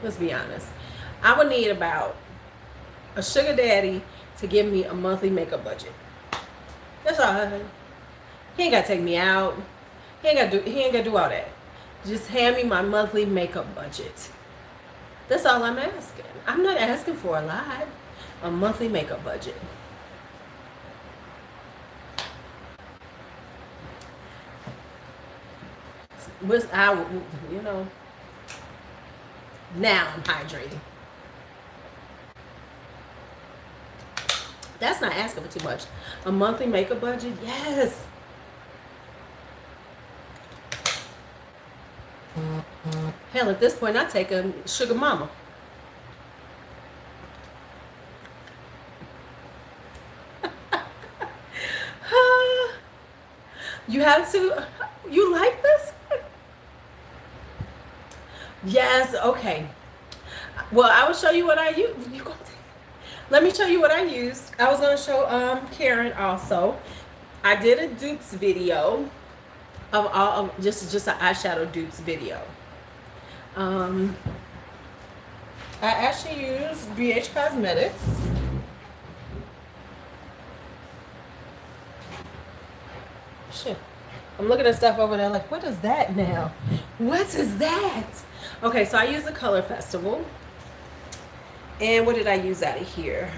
let's be honest. I would need about a sugar daddy to give me a monthly makeup budget. That's all. He ain't got to take me out. He ain't got to do all that. Just hand me my monthly makeup budget. That's all I'm asking. I'm not asking for a lot. A monthly makeup budget. You know, now I'm hydrating. That's not asking for too much. A monthly makeup budget, yes. Hell, at this point, I take a sugar mama. You have to. You like this? Yes. Okay. Well, I will show you what I use. Let me show you what I used. I was going to show Karen also. I did a dupes video of all of just an eyeshadow dupes video. I actually used BH Cosmetics. Shit. I'm looking at stuff over there like, what is that now? What is that? Okay, so I used the Color Festival. And what did I use out of here?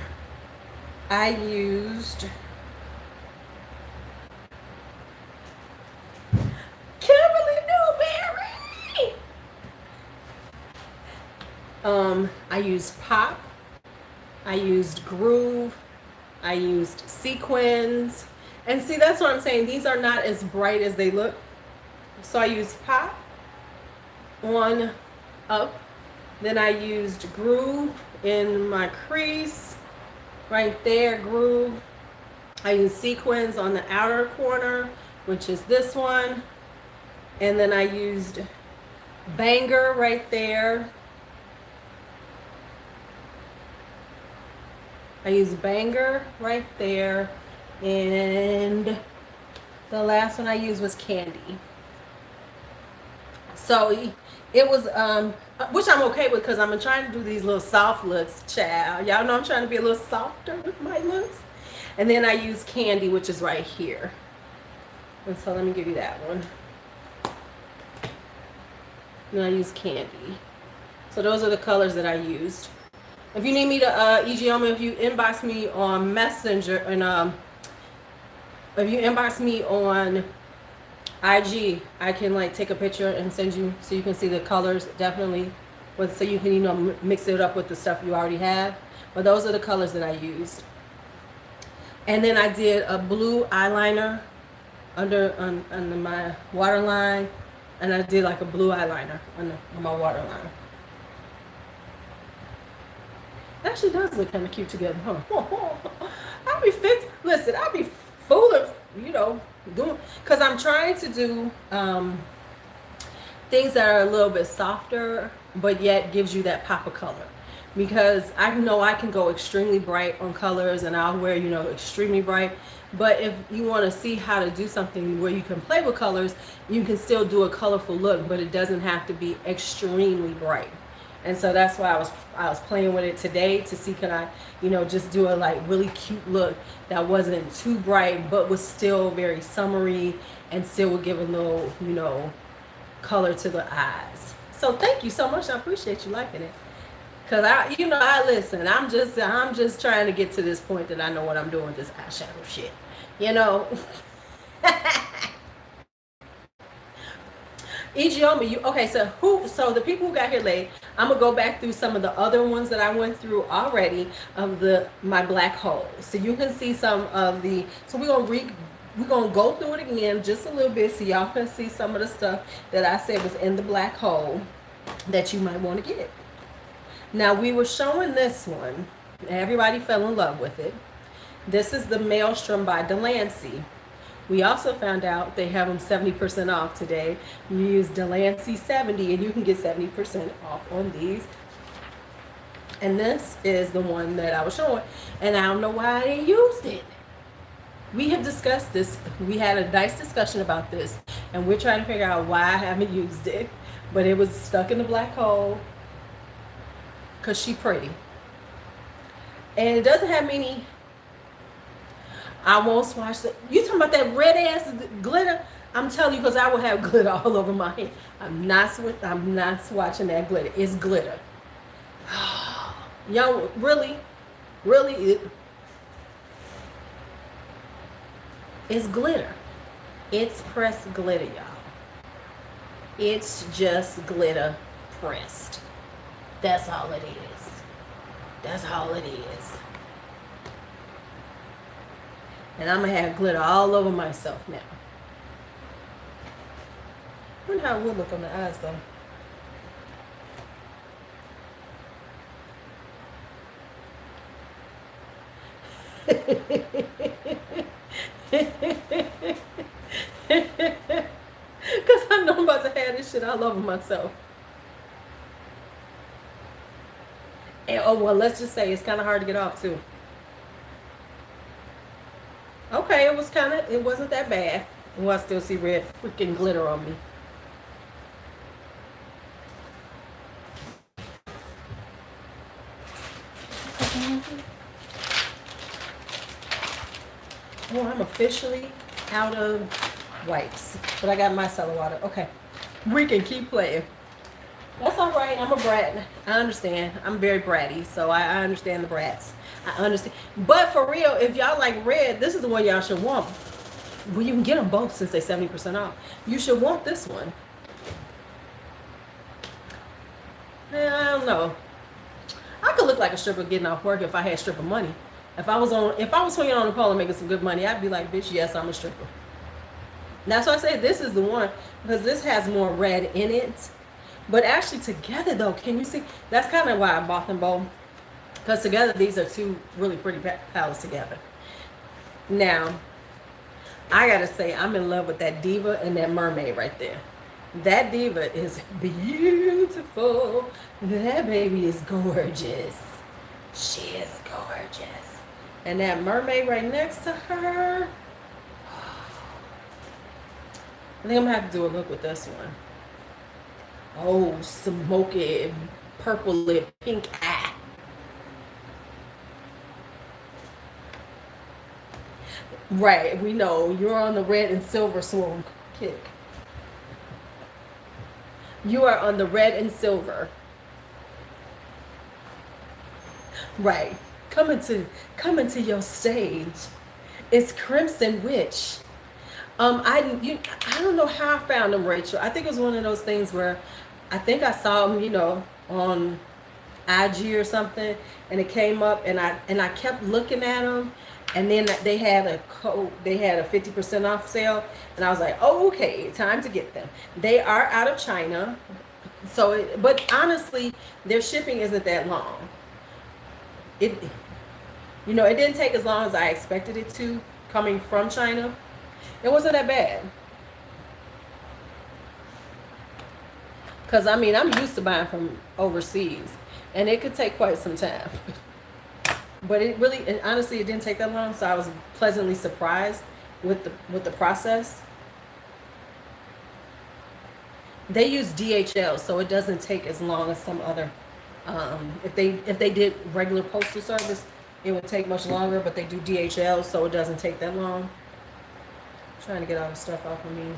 I used Kimberly Newberry. I used Pop. I used Groove. I used Sequins. And see, that's what I'm saying. These are not as bright as they look. So I used Pop on up. Then I used Groove in my crease. Right there, Groove. I used Sequins on the outer corner, which is this one. And then I used Banger right there. I used Banger right there. And the last one I used was Candy. So it was, which I'm okay with because I'm trying to do these little soft looks, child. Y'all know I'm trying to be a little softer with my looks. And then I use Candy, which is right here. And so let me give you that one. And I use Candy. So those are the colors that I used. If you need me to, EGM, if you inbox me on Messenger, and if you inbox me on IG, I can like take a picture and send you so you can see the colors definitely, so you can, you know, mix it up with the stuff you already have. But those are the colors that I used. And then I did a blue eyeliner under my waterline, and I did like a blue eyeliner on my waterline. It actually does look kind of cute together, huh? I'll be listen, I'll be fooling, you know, doing, because I'm trying to do things that are a little bit softer, but yet gives you that pop of color. Because I know I can go extremely bright on colors, and I'll wear, you know, extremely bright. But if you want to see how to do something where you can play with colors, you can still do a colorful look, but it doesn't have to be extremely bright. And so that's why I was playing with it today to see, can I, you know, just do a like really cute look that wasn't too bright, but was still very summery and still would give a little, you know, color to the eyes. So thank you so much. I appreciate you liking it. Cause I listen. I'm just trying to get to this point that I know what I'm doing with this eyeshadow shit. You know. Ijiomi, okay, so the people who got here late, I'm gonna go back through some of the other ones that I went through already of my black hole. So you can see some of so we're gonna go through it again just a little bit so y'all can see some of the stuff that I said was in the black hole that you might want to get. Now, we were showing this one. Everybody fell in love with it. This is the Maelstrom by Lancie. We also found out they have them 70% off today. You use Lancie 70 and you can get 70% off on these. And this is the one that I was showing. And I don't know why I didn't use it. We have discussed this. We had a nice discussion about this. And we're trying to figure out why I haven't used it. But it was stuck in the black hole. Because she's pretty. And it doesn't have many. I won't swatch it. You talking about that red ass glitter? I'm telling you, because I will have glitter all over my head. I'm not swatching that glitter. It's glitter. Y'all, really? It's glitter. It's pressed glitter, y'all. It's just glitter pressed. That's all it is. That's all it is. And I'm going to have glitter all over myself now. I wonder how it would look on the eyes, though. Because I know I'm about to have this shit all over myself. And, oh, well, let's just say it's kind of hard to get off, too. Okay, it wasn't that bad. Well, I still see red freaking glitter on me. Oh, I'm officially out of wipes. But I got my cellar water. Okay. We can keep playing. That's all right. I'm a brat. I understand. I'm very bratty, so I understand the brats. I understand. But for real, if y'all like red, this is the one y'all should want. Well, you can get them both since they're 70% off. You should want this one. I don't know. I could look like a stripper getting off work if I had stripper money. If I was swinging on the pole and making some good money, I'd be like, bitch, yes, I'm a stripper. That's why I say this is the one, because this has more red in it. But actually together though, can you see? That's kind of why I bought them both. Because together, these are two really pretty palettes together. Now, I gotta say, I'm in love with that Diva and that Mermaid right there. That Diva is beautiful. That baby is gorgeous. She is gorgeous. And that Mermaid right next to her. I think I'm gonna have to do a look with this one. Oh, smoky, purple lip, pink eye. Right, we know you're on the red and silver swoon kick. You are on the red and silver. Right, coming to your stage. It's Crimson Witch. I don't know how I found them, Rachel. I think it was one of those things where I think I saw them, you know, on IG or something, and it came up, and I kept looking at them, And then they had a code, they had a 50% off sale. And I was like, oh, okay, time to get them. They are out of China. So, but honestly, their shipping isn't that long. It, you know, it didn't take as long as I expected it to coming from China. It wasn't that bad. Because, I mean, I'm used to buying from overseas. And it could take quite some time. But it really, and honestly, it didn't take that long. So I was pleasantly surprised with the process. They use DHL, so it doesn't take as long as some other. If they did regular postal service, it would take much longer. But they do DHL, so it doesn't take that long. I'm trying to get all the stuff off of me.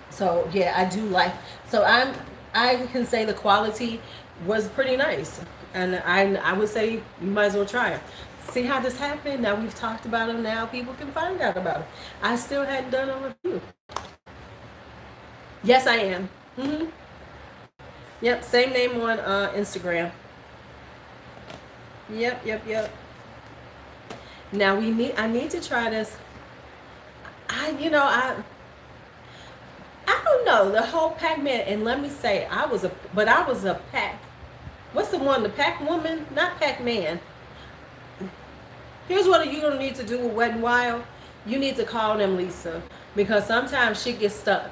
So yeah, I do like. So I can say the quality was pretty nice, and I would say you might as well try it. See how this happened? Now we've talked about it. Now people can find out about it. I still hadn't done a review. Yes, I am. Yep, same name on Instagram. Yep. Now I need to try this. I don't know the whole Pac-Man, and let me say I was a Pac. What's the one? The Pac Woman, not Pac-Man. Here's what you're gonna need to do with Wet n Wild. You need to call them, Lisa, because sometimes shit gets stuck.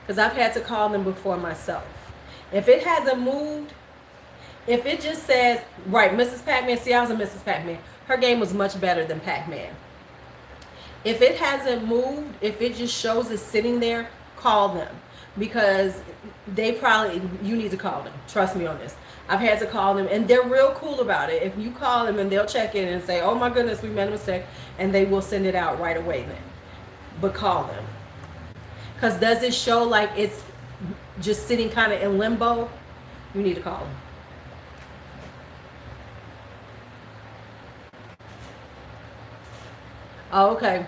Because I've had to call them before myself. If it hasn't moved, if it just says, right, Mrs. Pac-Man, see, I was a Mrs. Pac-Man. Her game was much better than Pac-Man. If it hasn't moved, if it just shows it sitting there, call them. Because you need to call them. Trust me on this. I've had to call them, and they're real cool about it. If you call them, and they'll check in and say, oh my goodness, we made a mistake, and they will send it out right away then. But call them. Because does it show like it's just sitting kind of in limbo? You need to call them. Oh, okay.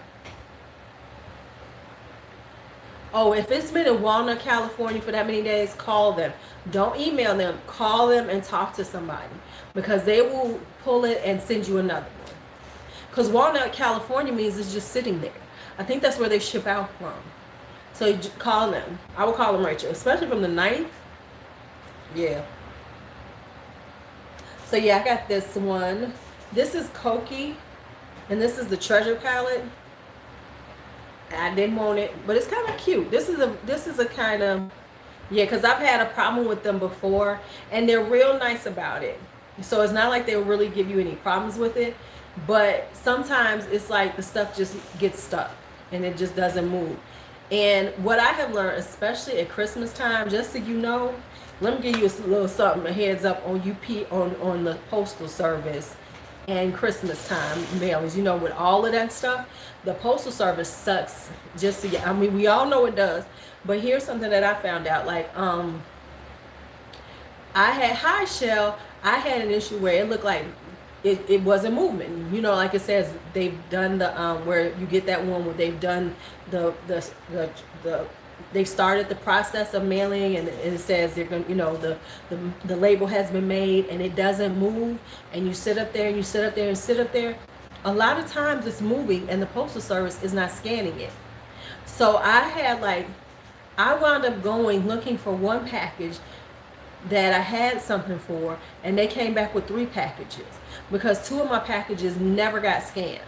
Oh, if it's been in Walnut, California for that many days, call them. Don't email them. Call them and talk to somebody, because they will pull it and send you another one. Because Walnut, California means it's just sitting there. I think that's where they ship out from. So you call them. I will call them right here, especially from the 9th. Yeah. So yeah, I got this one. This is Koki, and this is the Treasure Palette. I didn't want it, but it's kind of cute. This is a kind of, yeah, because I've had a problem with them before, and they're real nice about it. So it's not like they'll really give you any problems with it, but sometimes it's like the stuff just gets stuck and it just doesn't move. And what I have learned, especially at Christmas time, just so you know, let me give you a little something, a heads up on on the Postal Service and Christmas time mailings. You know, with all of that stuff, the Postal Service sucks. Just so I mean, we all know it does. But here's something that I found out. Like, I had an issue where it looked like it wasn't moving. You know, like it says, they've done the where you get that one where they've done they started the process of mailing, and it says they're going, you know, the label has been made, and it doesn't move, and you sit up there and you sit up there and sit up there. A lot of times it's moving and the Postal Service is not scanning it. So I wound up looking for one package that I had something for, and they came back with 3 packages because 2 of my packages never got scanned,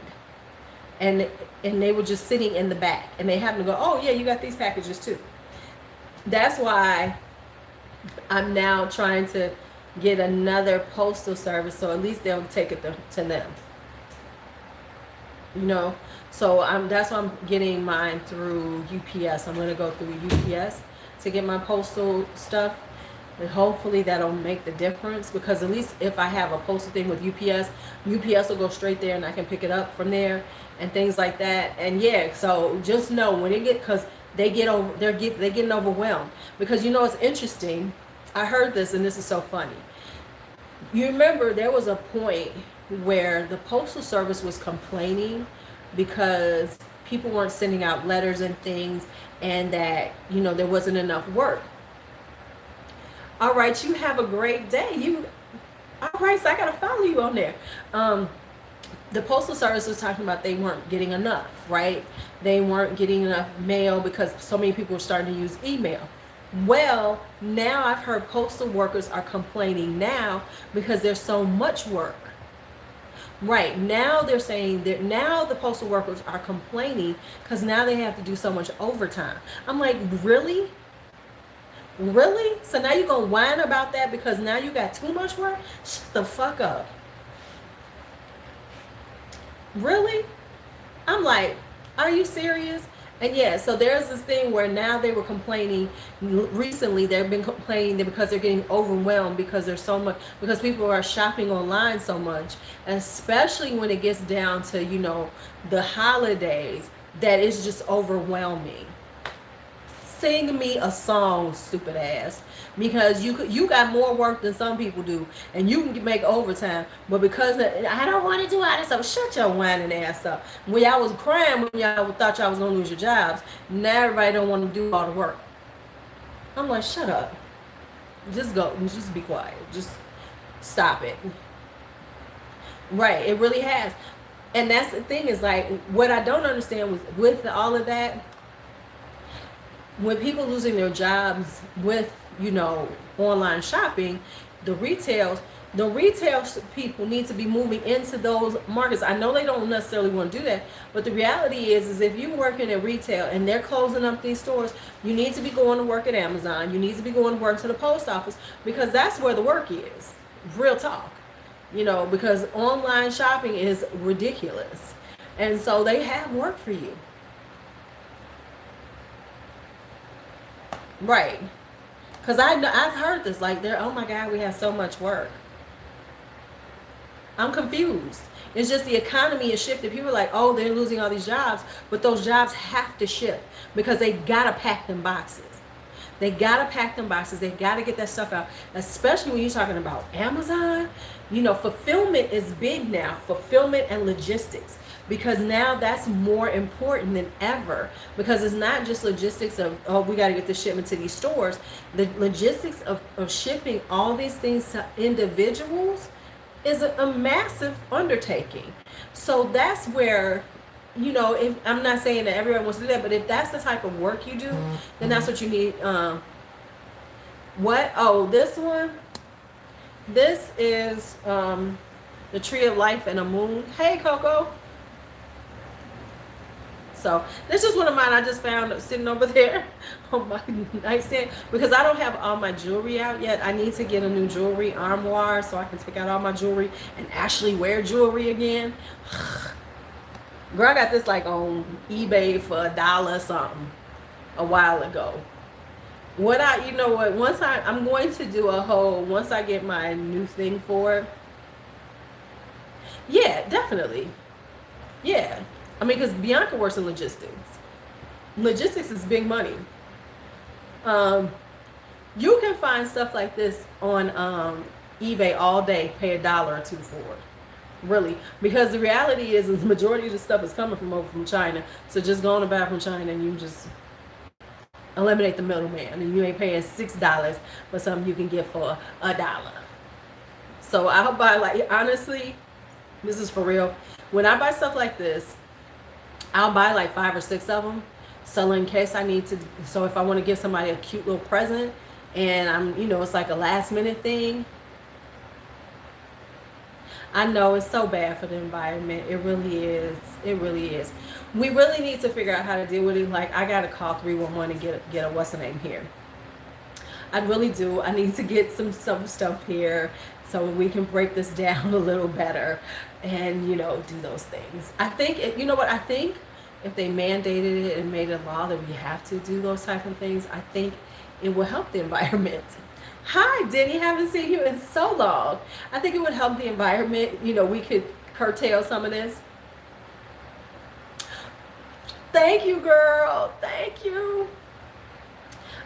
and they were just sitting in the back, and they happened to go, oh yeah, you got these packages too. That's why I'm now trying to get another Postal Service, so at least they'll take it to them, you know. So that's why I'm getting mine through UPS. I'm going to go through UPS to get my postal stuff. And hopefully that'll make the difference, because at least if I have a postal thing with UPS will go straight there and I can pick it up from there and things like that. And yeah, so just know when because they're getting overwhelmed. Because you know, it's interesting. I heard this, and this is so funny. You remember there was a point where the Postal Service was complaining because people weren't sending out letters and things, and that, you know, there wasn't enough work. All right, you have a great day. All right, so I gotta follow you on there. the Postal Service was talking about they weren't getting enough, right? They weren't getting enough mail because so many people were starting to use email. Well, now I've heard postal workers are complaining now because there's so much work. Right, now they're saying that now the postal workers are complaining because now they have to do so much overtime. I'm like, really? Really? So now you're going to whine about that because now you got too much work? Shut the fuck up. Really? I'm like, are you serious? And yeah, so there's this thing where now they were complaining recently. They've been complaining that because they're getting overwhelmed because there's so much, because people are shopping online so much, especially when it gets down to, you know, the holidays, that it's just overwhelming. Sing me a song, stupid ass, because you got more work than some people do, and you can make overtime. But because I don't want to do all this stuff, shut your whining ass up. When y'all was crying when y'all thought y'all was gonna lose your jobs, now everybody don't want to do all the work. I'm like, shut up. Just go. Just be quiet. Just stop it. Right? It really has. And that's the thing, is like, what I don't understand was with all of that, when people losing their jobs with, you know, online shopping, the retail people need to be moving into those markets. I know they don't necessarily want to do that, but the reality is if you're working at retail and they're closing up these stores, you need to be going to work at Amazon. You need to be going to work to the post office, because that's where the work is. Real talk. You know, because online shopping is ridiculous. And so they have work for you. Right. Because I've heard this, like, oh my God, we have so much work. I'm confused. It's just the economy is shifted. People are like, oh, they're losing all these jobs, but those jobs have to ship because they gotta pack them boxes. They gotta pack them boxes. They gotta get that stuff out, especially when you're talking about Amazon. You know, fulfillment is big now. Fulfillment and logistics. Because now that's more important than ever, because it's not just logistics of, oh, we got to get the shipment to these stores. The logistics of shipping all these things to individuals is a massive undertaking. So that's where, you know, if I'm not saying that everyone wants to do that, but if that's the type of work you do, then that's what you need. What? Oh, this one. This is the Tree of Life and a Moon. Hey, Coco. So this is one of mine I just found sitting over there on my nightstand, because I don't have all my jewelry out yet. I need to get a new jewelry armoire so I can take out all my jewelry and actually wear jewelry again. Girl, I got this like on eBay for $1 something a while ago. You know what, I'm going to do a whole, once I get my new thing for it. Yeah, definitely. Yeah. I mean, because Bianca works in logistics. Logistics is big money. You can find stuff like this on eBay all day, pay $1 or $2 for it. Really. Because the reality is the majority of the stuff is coming from China. So just go on and buy from China and you just eliminate the middleman. And you ain't paying $6 for something you can get for $1. So I'll buy, like, honestly, this is for real. When I buy stuff like this, I'll buy like 5 or 6 of them. So in case I need to, so if I want to give somebody a cute little present and I'm, you know, it's like a last minute thing. I know it's so bad for the environment. It really is. It really is. We really need to figure out how to deal with it. Like, I got to call 311 and get a what's the name here. I really do. I need to get some stuff here so we can break this down a little better and, you know, do those things. I think, you know what, I think if they mandated it and made a law that we have to do those type of things, I think it will help the environment. Hi, Denny, haven't seen you in so long. I think it would help the environment. You know, we could curtail some of this. Thank you, girl. Thank you.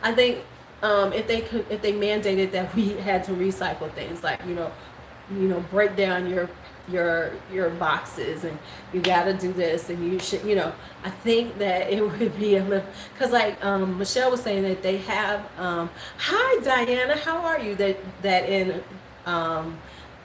I think if they mandated that we had to recycle things, like, you know, break down your boxes and you got to do this and you should, you know, I think that it would be a little, because like Michelle was saying that they have hi Diana, how are you, that in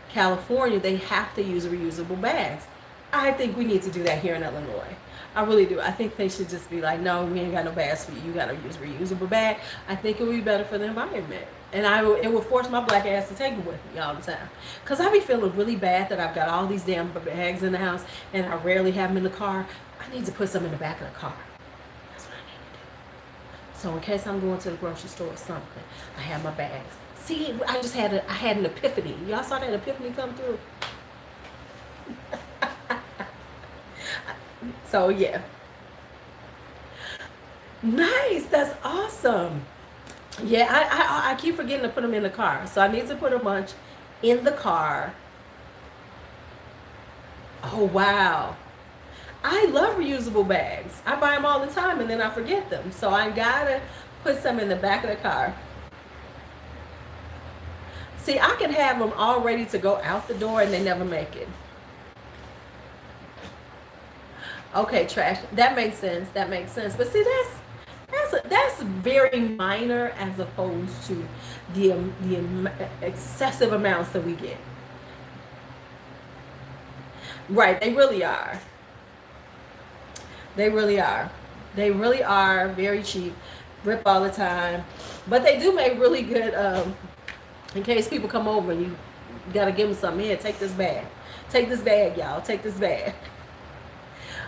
California they have to use reusable bags. I think we need to do that here in Illinois. I really do. I think they should just be like, no, we ain't got no bags for you. You got to use reusable bag. I think it would be better for the environment. And it will force my black ass to take it with me all the time. Because I be feeling really bad that I've got all these damn bags in the house and I rarely have them in the car. I need to put some in the back of the car. That's what I need to do. So in case I'm going to the grocery store or something, I have my bags. See, I had an epiphany. Y'all saw that epiphany come through? So yeah. Nice. That's awesome. Yeah, I keep forgetting to put them in the car. So I need to put a bunch in the car. Oh, wow. I love reusable bags. I buy them all the time and then I forget them. So I gotta put some in the back of the car. See, I can have them all ready to go out the door and they never make it. Okay, trash. That makes sense. That makes sense. But see, that's very minor as opposed to the excessive amounts that we get. Right, they really are. They really are. They really are very cheap. Rip all the time. But they do make really good, in case people come over and you gotta give them something. Here, take this bag. Take this bag, y'all. Take this bag.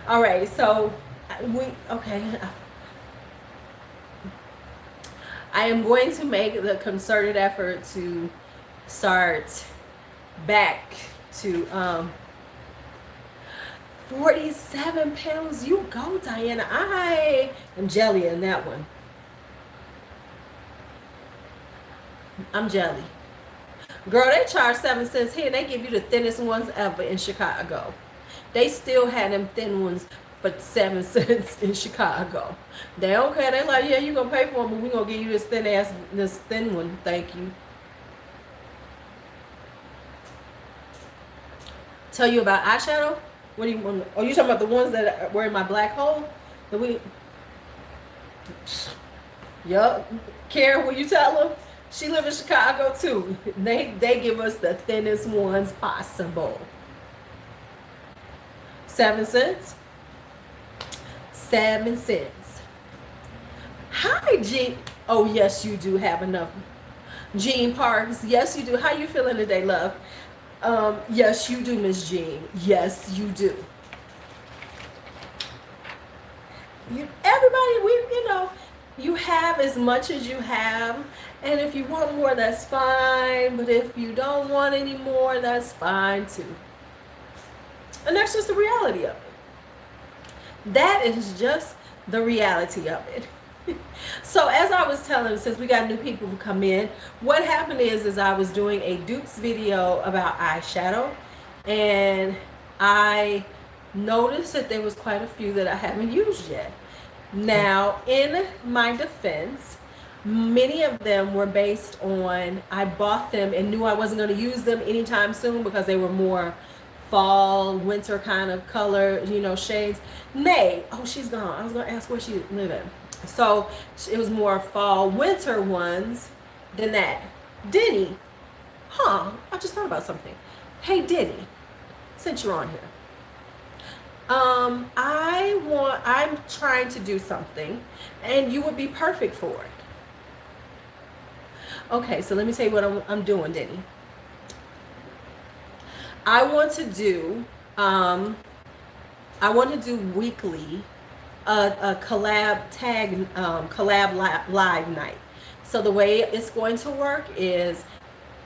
All right, so okay. I am going to make the concerted effort to start back to 47 pounds. You go, Diana. I am jelly in that one. I'm jelly. Girl, they charge 7 cents here and they give you the thinnest ones ever in Chicago. They still had them thin ones for 7 cents in Chicago. They don't care. They like, yeah, you gonna pay for them, but we gonna give you this thin one. Thank you. Tell you about eyeshadow? What do you want? Oh, you talking about the ones that were in my black hole? Yup. Karen, will you tell them? She live in Chicago too. They give us the thinnest ones possible. 7 cents. 7 cents. Hi, Jean. Oh, yes, you do have enough. Jean Parks. Yes, you do. How you feeling today, love? Yes, you do, Miss Jean. Yes, you do. Everybody, you have as much as you have. And if you want more, that's fine. But if you don't want any more, that's fine too. And that's just the reality of it. That is just the reality of it. So as I was telling, since we got new people who come in, what happened is I was doing a dupes video about eyeshadow, and I noticed that there was quite a few that I haven't used yet. Now, in my defense, many of them were based on, I bought them and knew I wasn't going to use them anytime soon because they were more fall, winter kind of color, shades. Nay, oh, she's gone. I was going to ask where she live at. So it was more fall, winter ones than that. Denny, I just thought about something. Hey, Denny, since you're on here, I'm trying to do something, and you would be perfect for it. Okay, so let me tell you what I'm doing, Denny. I want to do weekly a collab live night. So the way it's going to work is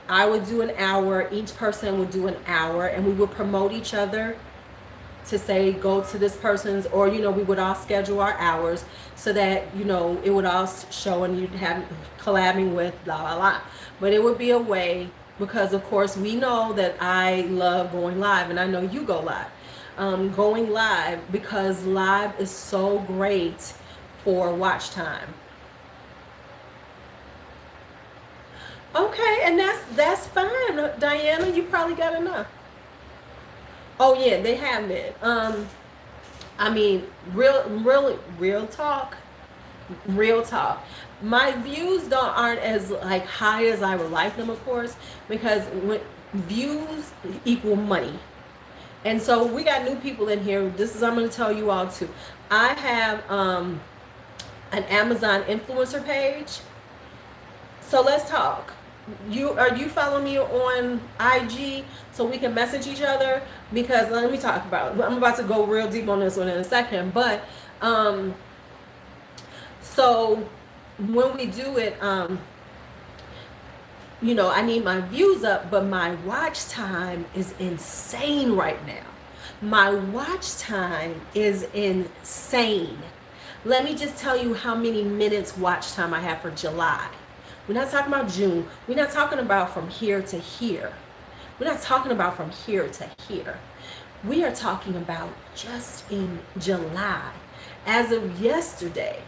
I would do an hour, each person would do an hour, and we would promote each other to say go to this person's, or we would all schedule our hours so that it would all show and you'd have collabing with blah blah blah. But it would be a way, because of course we know that I love going live, and I know you go live. Going live because live is so great for watch time. Okay, and that's fine, Diana. You probably got enough. Oh yeah, they have it. I mean, real talk. My views aren't as high as I would like them, of course, because when views equal money. And so we got new people in here. This is, I'm going to tell you all too. I have an Amazon influencer page. So let's talk. Are you following me on IG so we can message each other? Because let me talk about it. I'm about to go real deep on this one in a second. But so when we do it, you know, I need my views up, but my watch time is insane right now. My watch time is insane. Let me just tell you how many minutes watch time I have for July. We're not talking about June. We're not talking about from here to here. We're not talking about from here to here. We are talking about just in July. As of yesterday,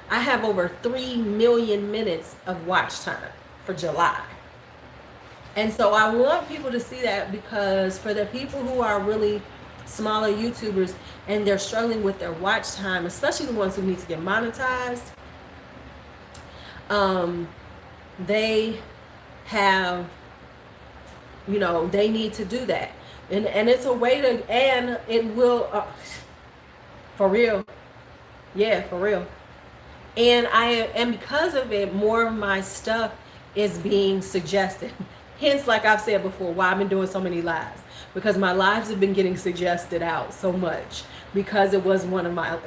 I have over 3 million minutes of watch time for July. And so I want people to see that, because for the people who are really smaller YouTubers and they're struggling with their watch time, especially the ones who need to get monetized, they have, you know, they need to do that. And it's a way to, and it will, for real. Yeah, for real. And because of it, more of my stuff is being suggested. Hence, like I've said before, why I've been doing so many lives, because my lives have been getting suggested out so much, because it was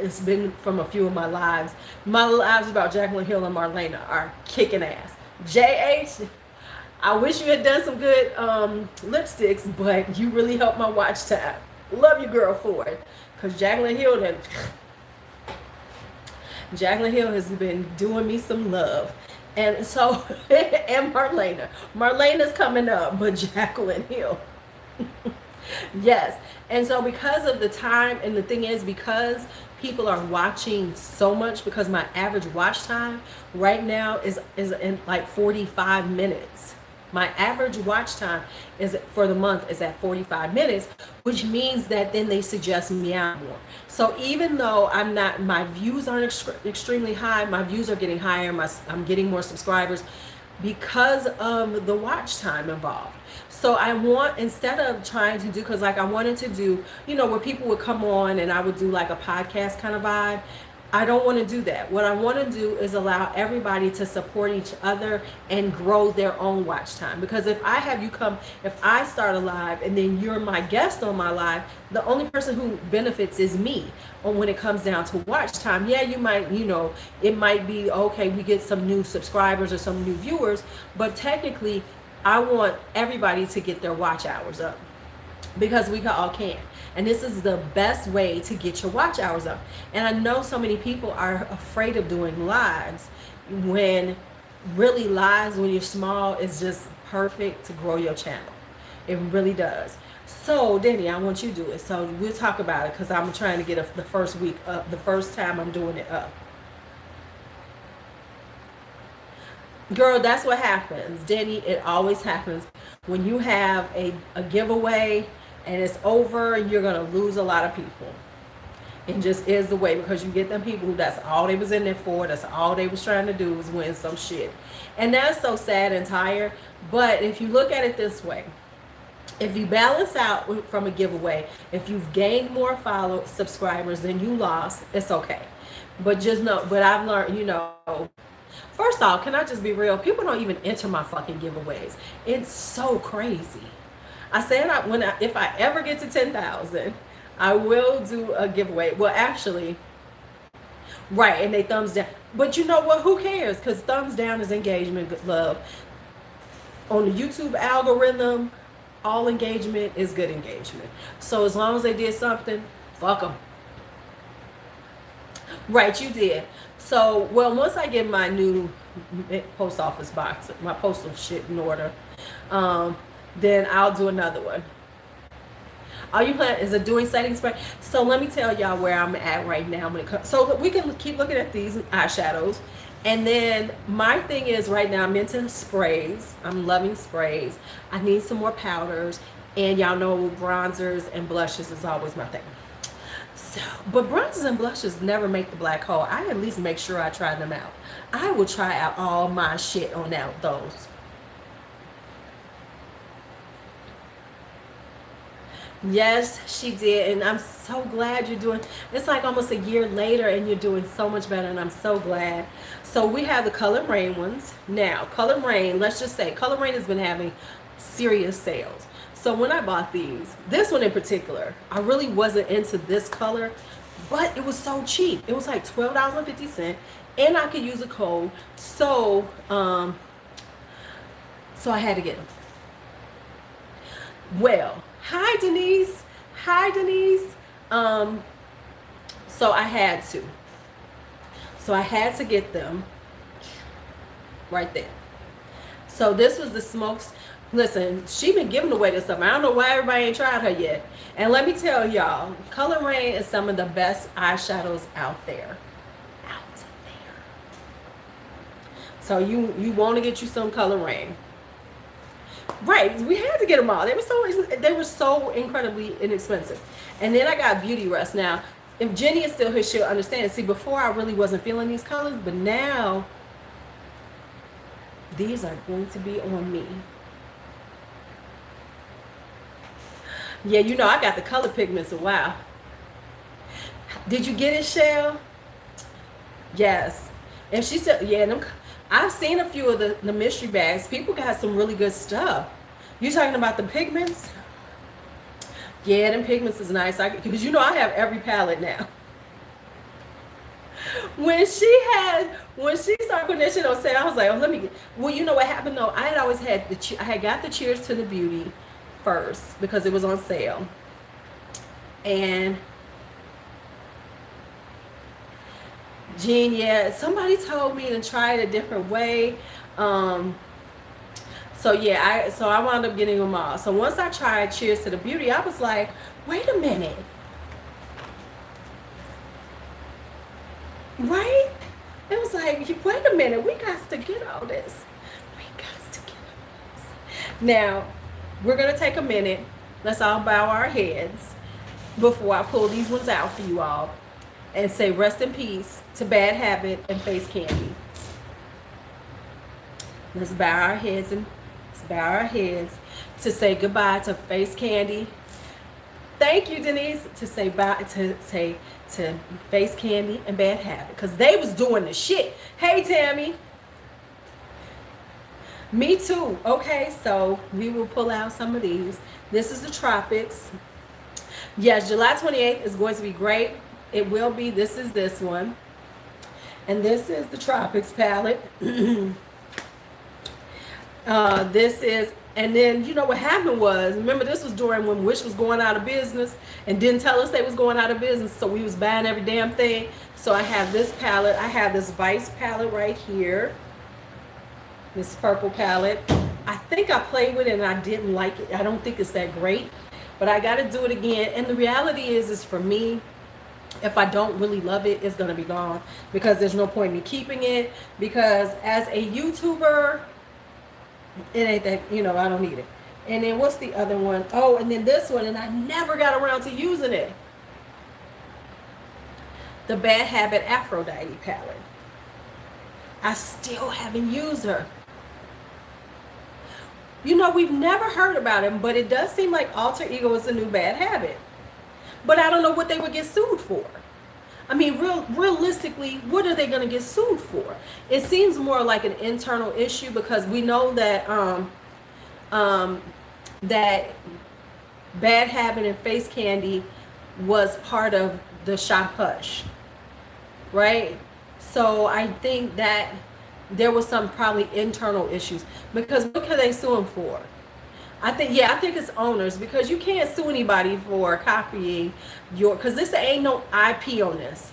it's been from a few of my lives. My lives about Jaclyn Hill and Marlena are kicking ass. JH, I wish you had done some good lipsticks, but you really helped my watch time. Love you, girl, for it. Because Jaclyn Hill has been doing me some love. And so, and Marlena's coming up, but Jaclyn Hill. Yes. And so because of the time, and the thing is, because people are watching so much, because my average watch time right now is in like 45 minutes. My average watch time is for the month is at 45 minutes, which means that then they suggest me out more. So even though my views aren't extremely high, my views are getting higher, I'm getting more subscribers because of the watch time involved. So I want, instead of trying to do, because like I wanted to do, you know, where people would come on and I would do like a podcast kind of vibe, I don't want to do that. What I want to do is allow everybody to support each other and grow their own watch time. Because if I have you come, if I start a live and then you're my guest on my live, the only person who benefits is me. Or when it comes down to watch time, yeah, you might, you know, it might be, okay, we get some new subscribers or some new viewers, but technically I want everybody to get their watch hours up, because we all can. And this is the best way to get your watch hours up. And I know so many people are afraid of doing lives, when really lives, when you're small, is just perfect to grow your channel. It really does. So Denny, I want you to do it. So we'll talk about it, because I'm trying to get the first week up, the first time I'm doing it up. Girl, that's what happens, Denny. It always happens when you have a giveaway and it's over, you're gonna lose a lot of people. It just is the way, because you get them people who that's all they was in there for, that's all they was trying to do was win some shit. And that's so sad and tired. But if you look at it this way, if you balance out from a giveaway, if you've gained more subscribers than you lost, it's okay. But just know, but I've learned, you know, first off, can I just be real? People don't even enter my fucking giveaways. It's so crazy. I said if I ever get to 10,000, I will do a giveaway. Well, actually, right, and they thumbs down. But you know what? Who cares? Because thumbs down is engagement, good love. On the YouTube algorithm, all engagement is good engagement. So as long as they did something, fuck them. Right, you did. So, well, once I get my new post office box, my postal shit in order, then I'll do another one. All you plan is a doing setting spray. So let me tell y'all where I'm at right now when it comes. So we can keep looking at these eyeshadows. And then my thing is right now I'm into sprays. I'm loving sprays. I need some more powders. And y'all know bronzers and blushes is always my thing. So, but bronzers and blushes never make the black hole. I at least make sure I try them out. I will try out all my shit on those. Yes, she did. And I'm so glad you're doing, it's like almost a year later and you're doing so much better. And I'm so glad. So we have the Color Rain ones. Now, Color Rain, let's just say Color Rain has been having serious sales. So when I bought these, this one in particular, I really wasn't into this color, but it was so cheap. It was like $12.50 and I could use a code. So I had to get them. Well, hi Denise. Hi Denise. So I had to. So I had to get them right there. So this was the smokes. Listen, she been giving away this stuff. I don't know why everybody ain't tried her yet. And let me tell y'all, Color Rain is some of the best eyeshadows out there. Out there. So you want to get you some Color Rain. Right, we had to get them all. They were so incredibly inexpensive. And then I got Beauty Rest. Now, if Jenny is still here, she'll understand. See, before I really wasn't feeling these colors, but now these are going to be on me. Yeah, you know I got the color pigments a while. Did you get it, Shell? Yes. And she said, yeah, I've seen a few of the mystery bags. People got some really good stuff. You talking about the pigments? Yeah, them pigments is nice. Because you know I have every palette now. When she started putting that shit on sale, I was like, oh, let me get. Well, you know what happened though? I had always had I had got the Cheers to the Beauty first because it was on sale. And Jean, yeah, somebody told me to try it a different way. So yeah, I wound up getting them all. So once I tried Cheers to the Beauty, I was like, wait a minute. Right? It was like, wait a minute, we got to get all this. We got to get all this. Now, we're gonna take a minute. Let's all bow our heads before I pull these ones out for you all and say rest in peace to Bad Habit and Face Candy. Let's bow our heads to say goodbye to Face Candy. Thank you, Denise, to say bye to Face Candy and Bad Habit because they was doing the shit. Hey, Tammy. Me too. Okay, so we will pull out some of these. This is the Tropics. Yes, July 28th is going to be great. It will be. This is this one. And this is the Tropics palette. This is, and then you know what happened was, remember this was during when Wish was going out of business and didn't tell us they was going out of business, so we was buying every damn thing. So I have this palette. I have this Vice palette right here. This purple palette. I think I played with it and I didn't like it. I don't think it's that great, but I got to do it again. And the reality is for me, if I don't really love it, it's going to be gone because there's no point in me keeping it because as a YouTuber, it ain't that, you know, I don't need it. And then what's the other one? Oh, and then this one, and I never got around to using it. The Bad Habit Aphrodite palette. I still haven't used her. You know, we've never heard about him, but it does seem like Alter Ego is a new Bad Habit. But I don't know what they would get sued for. I mean, realistically, what are they going to get sued for? It seems more like an internal issue because we know that that Bad Habit and Face Candy was part of the Shop Hush, right? So I think that there was some probably internal issues because what can they sue them for? I think it's owners because you can't sue anybody for copying because this ain't no IP on this.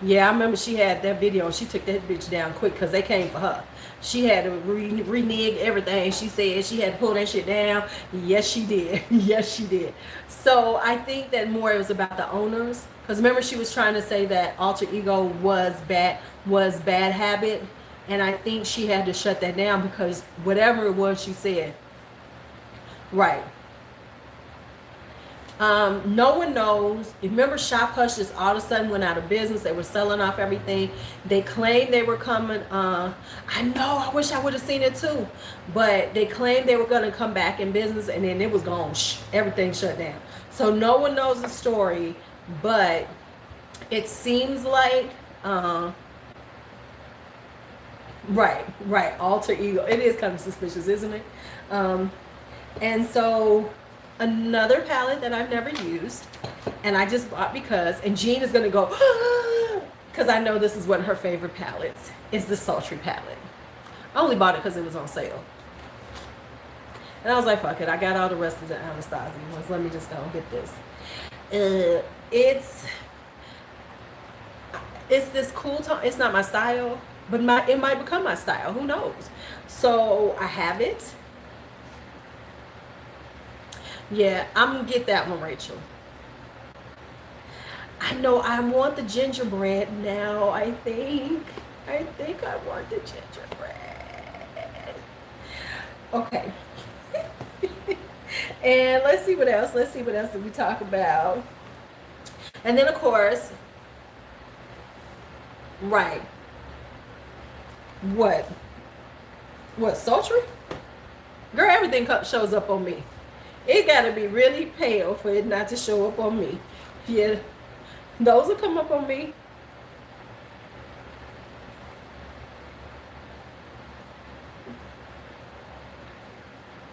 Yeah, I remember she had that video and she took that bitch down quick because they came for her. She had to renege everything. She said she had to pull that shit down. Yes, she did. Yes, she did. So I think that more it was about the owners because remember she was trying to say that Alter Ego was Bad Habit, and I think she had to shut that down because whatever it was she said. Right. No one knows. Remember, Shop Hush just all of a sudden went out of business. They were selling off everything. They claimed they were coming. I know, I wish I would have seen it too. But they claimed they were going to come back in business, and then it was gone. Everything shut down. So no one knows the story, but it seems like, right, alter ego. It is kind of suspicious, isn't it? And so another palette that I've never used, and I just bought because, and Jean is going to go, because I know this is one of her favorite palettes, is the Sultry palette. I only bought it because it was on sale. And I was like, fuck it, I got all the rest of the Anastasia ones. Let me just go and get this. It's this cool tone. It's not my style, but it might become my style. Who knows? So I have it. Yeah, I'm gonna get that one, Rachel. I know I want the gingerbread now. I think I want the gingerbread. Okay. And let's see what else did we talk about. And then of course, right. What, Sultry? Girl, everything shows up on me. It gotta be really pale for it not to show up on me. Yeah, those will come up on me.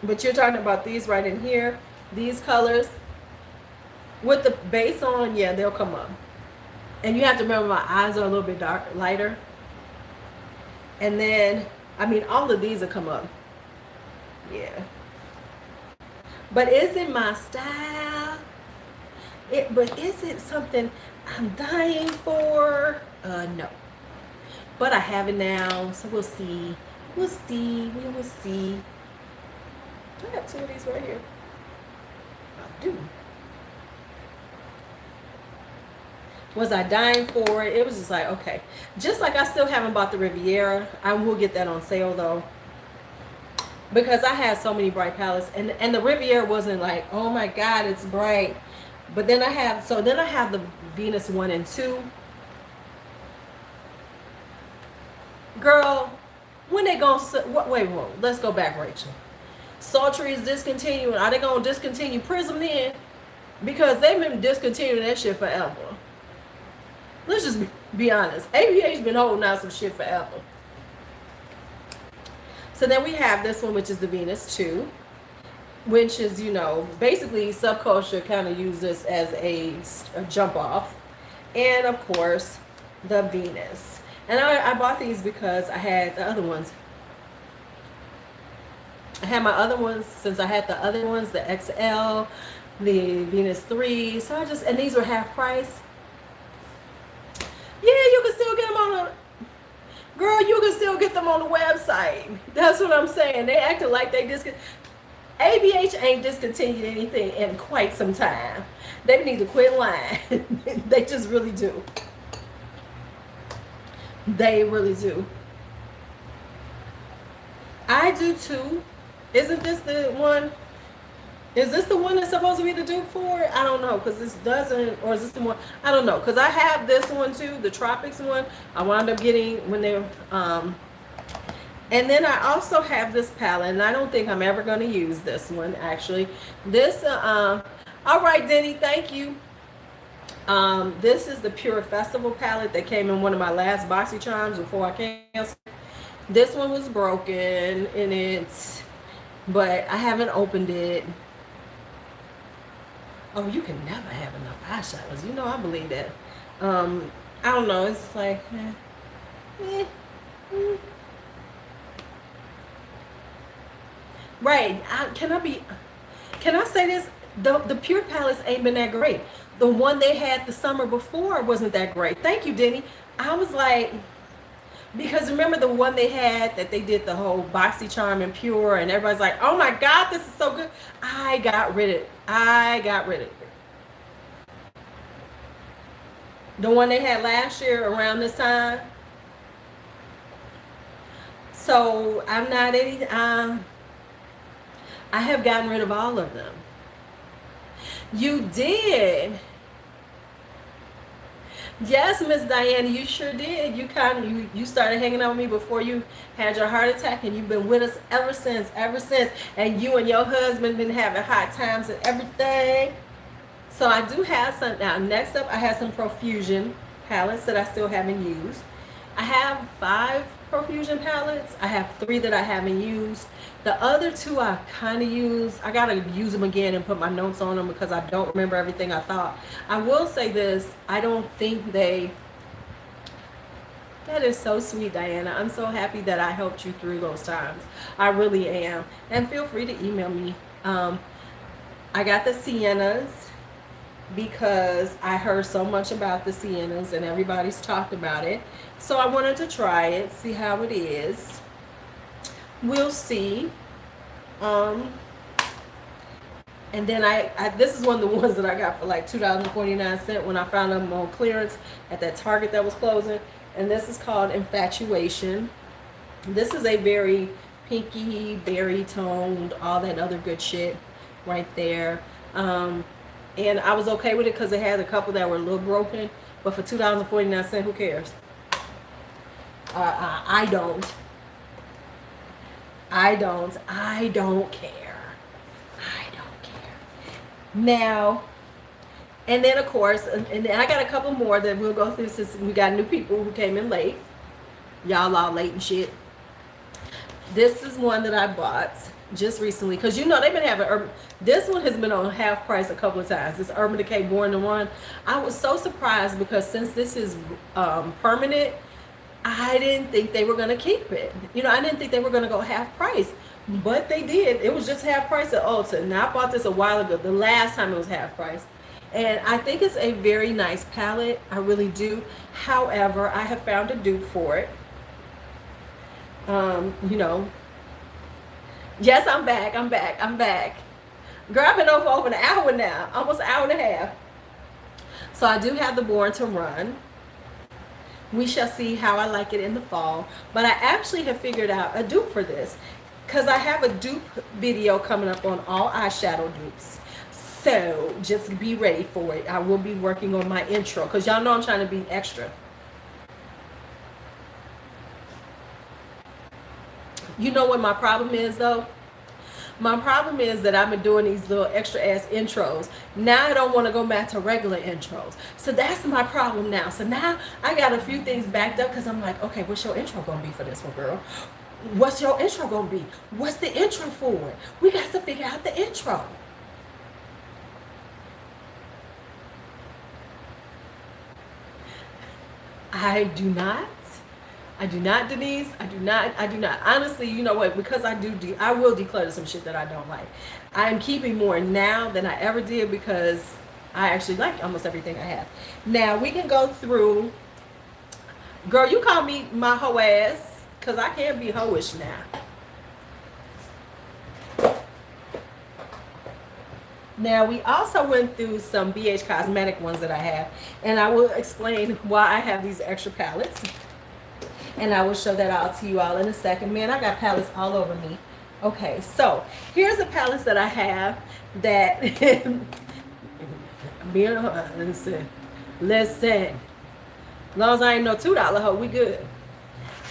But you're talking about these right in here, these colors with the base on. Yeah, they'll come up. And you have to remember my eyes are a little bit lighter. And then, I mean, all of these will come up. Yeah. But is it my style? But is it something I'm dying for? No. But I have it now, so we'll see. We will see. I have two of these right here. I do. Was I dying for it? It was just like, okay. Just like I still haven't bought the Riviera. I will get that on sale though, because I had so many bright palettes, and the Riviera wasn't like, oh my god, it's bright. But then I have the Venus 1 and 2. Girl, when they gonna wait, let's go back, Rachel. Sultry is discontinuing. Are they gonna discontinue Prism then? Because they've been discontinuing that shit forever. Let's just be honest. ABA's been holding out some shit forever. So then we have this one, which is the Venus 2, which is, you know, basically Subculture kind of used this as a jump off. And of course, the Venus. And I bought these because I had the other ones. I had my other ones, since I had the other ones, the XL, the Venus 3. So and these were half price. Yeah, you can still get them on the, girl, you can still get them on the website. That's what I'm saying. They acted like they ABH ain't discontinued anything in quite some time. They need to quit lying. They just really do. They really do. I do too. Isn't this the one? Is this the one that's supposed to be the dupe for it? I don't know, because this doesn't, or is this the one? I don't know, because I have this one too, the Tropics one. I wound up getting when they and then I also have this palette, and I don't think I'm ever going to use this one, actually. This, all right, Denny, thank you. This is the Pure Festival palette that came in one of my last boxy charms before I canceled. This one was broken in it, but I haven't opened it. Oh, you can never have enough eyeshadows. You know, I believe that. I don't know. It's like, right. Can I say this? The Pure palettes ain't been that great. The one they had the summer before wasn't that great. Thank you, Denny. I was like, because remember the one they had that they did the whole boxy charm and Pure, and everybody's like, oh my god, this is so good. I got rid of it. The one they had last year around this time. So I'm not any I have gotten rid of all of them. You did. Yes, Miss Diana, you sure did. You started hanging out with me before you had your heart attack, and you've been with us ever since, And you and your husband been having hot times and everything. So I do have some now. Next up, I have some Profusion palettes that I still haven't used. I have 5 Profusion palettes. I have 3 that I haven't used. The other 2 I kind of used. I gotta use them again and put my notes on them because I don't remember everything I thought. I will say this, I don't think they, that is so sweet, Diana. I'm so happy that I helped you through those times. I really am. And feel free to email me. I got the siennas because I heard so much about the siennas and everybody's talked about it. So I wanted to try it, see how it is. We'll see. And then this is one of the ones that I got for like $2.49 when I found them on clearance at that Target that was closing. And this is called Infatuation. This is a very pinky, berry toned, all that other good shit right there. And I was okay with it because it had a couple that were a little broken. But for $2.49, who cares? I don't care. I don't care. Now, and then of course, and I got a couple more that we'll go through since we got new people who came in late. Y'all all late and shit. This is one that I bought just recently because you know they've been having this one has been on half price a couple of times. This Urban Decay Born to Run. I was so surprised because since this is permanent, I didn't think they were going to keep it. You know, I didn't think they were going to go half price, but they did. It was just half price at Ulta. Now I bought this a while ago, the last time it was half price, and I think it's a very nice palette. I really do. However, I have found a dupe for it. You know, yes, I'm back. Girl, I've been over an hour now, almost an hour and a half. So I do have the Born to Run. We shall see how I like it in the fall. But I actually have figured out a dupe for this because I have a dupe video coming up on all eyeshadow dupes. So just be ready for it. I will be working on my intro because y'all know I'm trying to be extra. You know what my problem is though? My problem is that I've been doing these little extra ass intros. Now I don't want to go back to regular intros. So that's my problem now. So now I got a few things backed up because I'm like, okay, what's your intro going to be for this one, girl? What's your intro going to be? What's the intro for? We got to figure out the intro. I do not, Denise. I do not. Honestly, you know what? Because I will declutter some shit that I don't like. I am keeping more now than I ever did because I actually like almost everything I have. Now we can go through. Girl, you call me my hoe ass because I can't be hoish now. Now we also went through some BH Cosmetic ones that I have, and I will explain why I have these extra palettes. And I will show that out to you all in a second. Man, I got palettes all over me. Okay, so here's the palettes that I have that listen. As long as I ain't no $2 hoe, we good.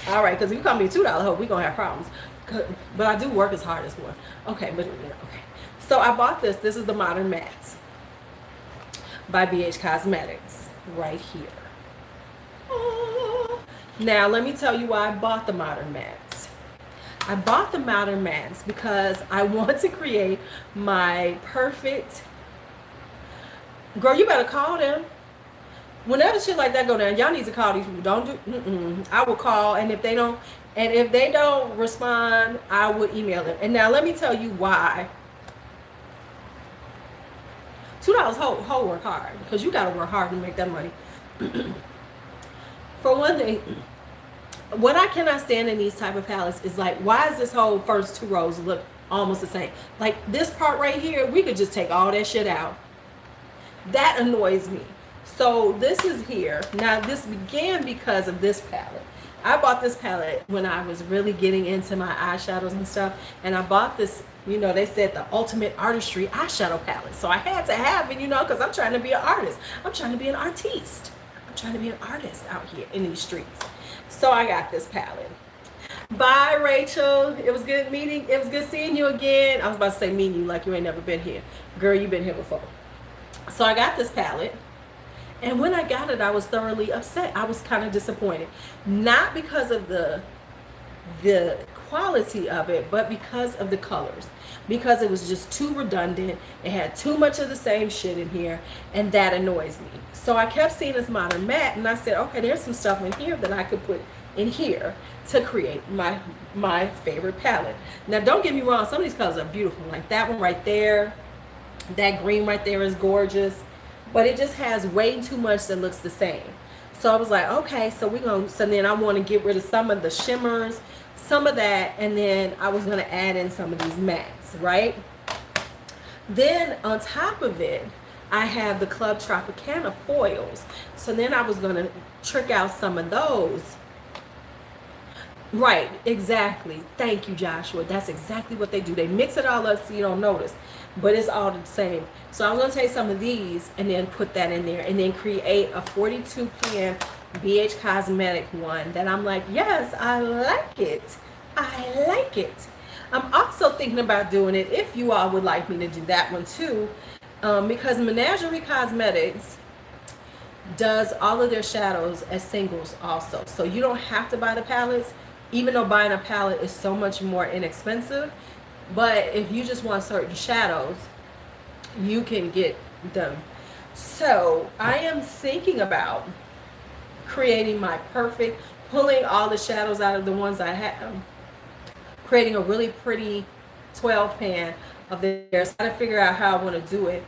All right, because if you call me a $2 hoe, we gonna have problems. But I do work as hard as one. Okay, but okay. So I bought this. This is the Modern Mattes by BH Cosmetics right here. Now, let me tell you why I bought the Modern Mattes. I bought the Modern Mattes because I want to create my perfect... Girl, you better call them. Whenever shit like that go down, y'all need to call these people. Don't do... I will call, and if they don't respond, I will email them. And now, let me tell you why. $2 whole work hard, because you got to work hard to make that money. For one thing, what I cannot stand in these type of palettes is like, why is this whole first 2 rows look almost the same? Like this part right here, we could just take all that shit out. That annoys me. So this is here. Now this began because of this palette. I bought this palette when I was really getting into my eyeshadows and stuff, and I bought this You know, they said the ultimate artistry eyeshadow palette. So I had to have it, you know, because I'm trying to be an artist. I'm trying to be an artiste. I'm trying to be an artist out here in these streets. So I got this palette. Bye, Rachel. It was good meeting. It was good seeing you again. I was about to say meeting you like you ain't never been here. Girl, you've been here before. So I got this palette. And when I got it, I was thoroughly upset. I was kind of disappointed. Not because of the quality of it, but because of the colors. Because it was just too redundant. It had too much of the same shit in here, and that annoys me. So I kept seeing this modern matte, and I said, okay, there's some stuff in here that I could put in here to create my favorite palette. Now, don't get me wrong, some of these colors are beautiful. Like that one right there, that green right there is gorgeous, but it just has way too much that looks the same. So I was like, okay, so then I want to get rid of some of the shimmers, some of that, and then I was going to add in some of these mattes, right? Then on top of it, I have the Club Tropicana foils. So then I was going to trick out some of those. Right, exactly. Thank you, Joshua. That's exactly what they do. They mix it all up so you don't notice, but it's all the same. So I'm going to take some of these and then put that in there and then create a 42 pan BH Cosmetic one that I'm like, yes, I like it. I like it. I'm also thinking about doing it, if you all would like me to do that one too, because Menagerie Cosmetics does all of their shadows as singles also. So you don't have to buy the palettes, even though buying a palette is so much more inexpensive. But if you just want certain shadows, you can get them. So I am thinking about creating my perfect, pulling all the shadows out of the ones I have, creating a really pretty 12 pan of theirs. I got to figure out how I want to do it.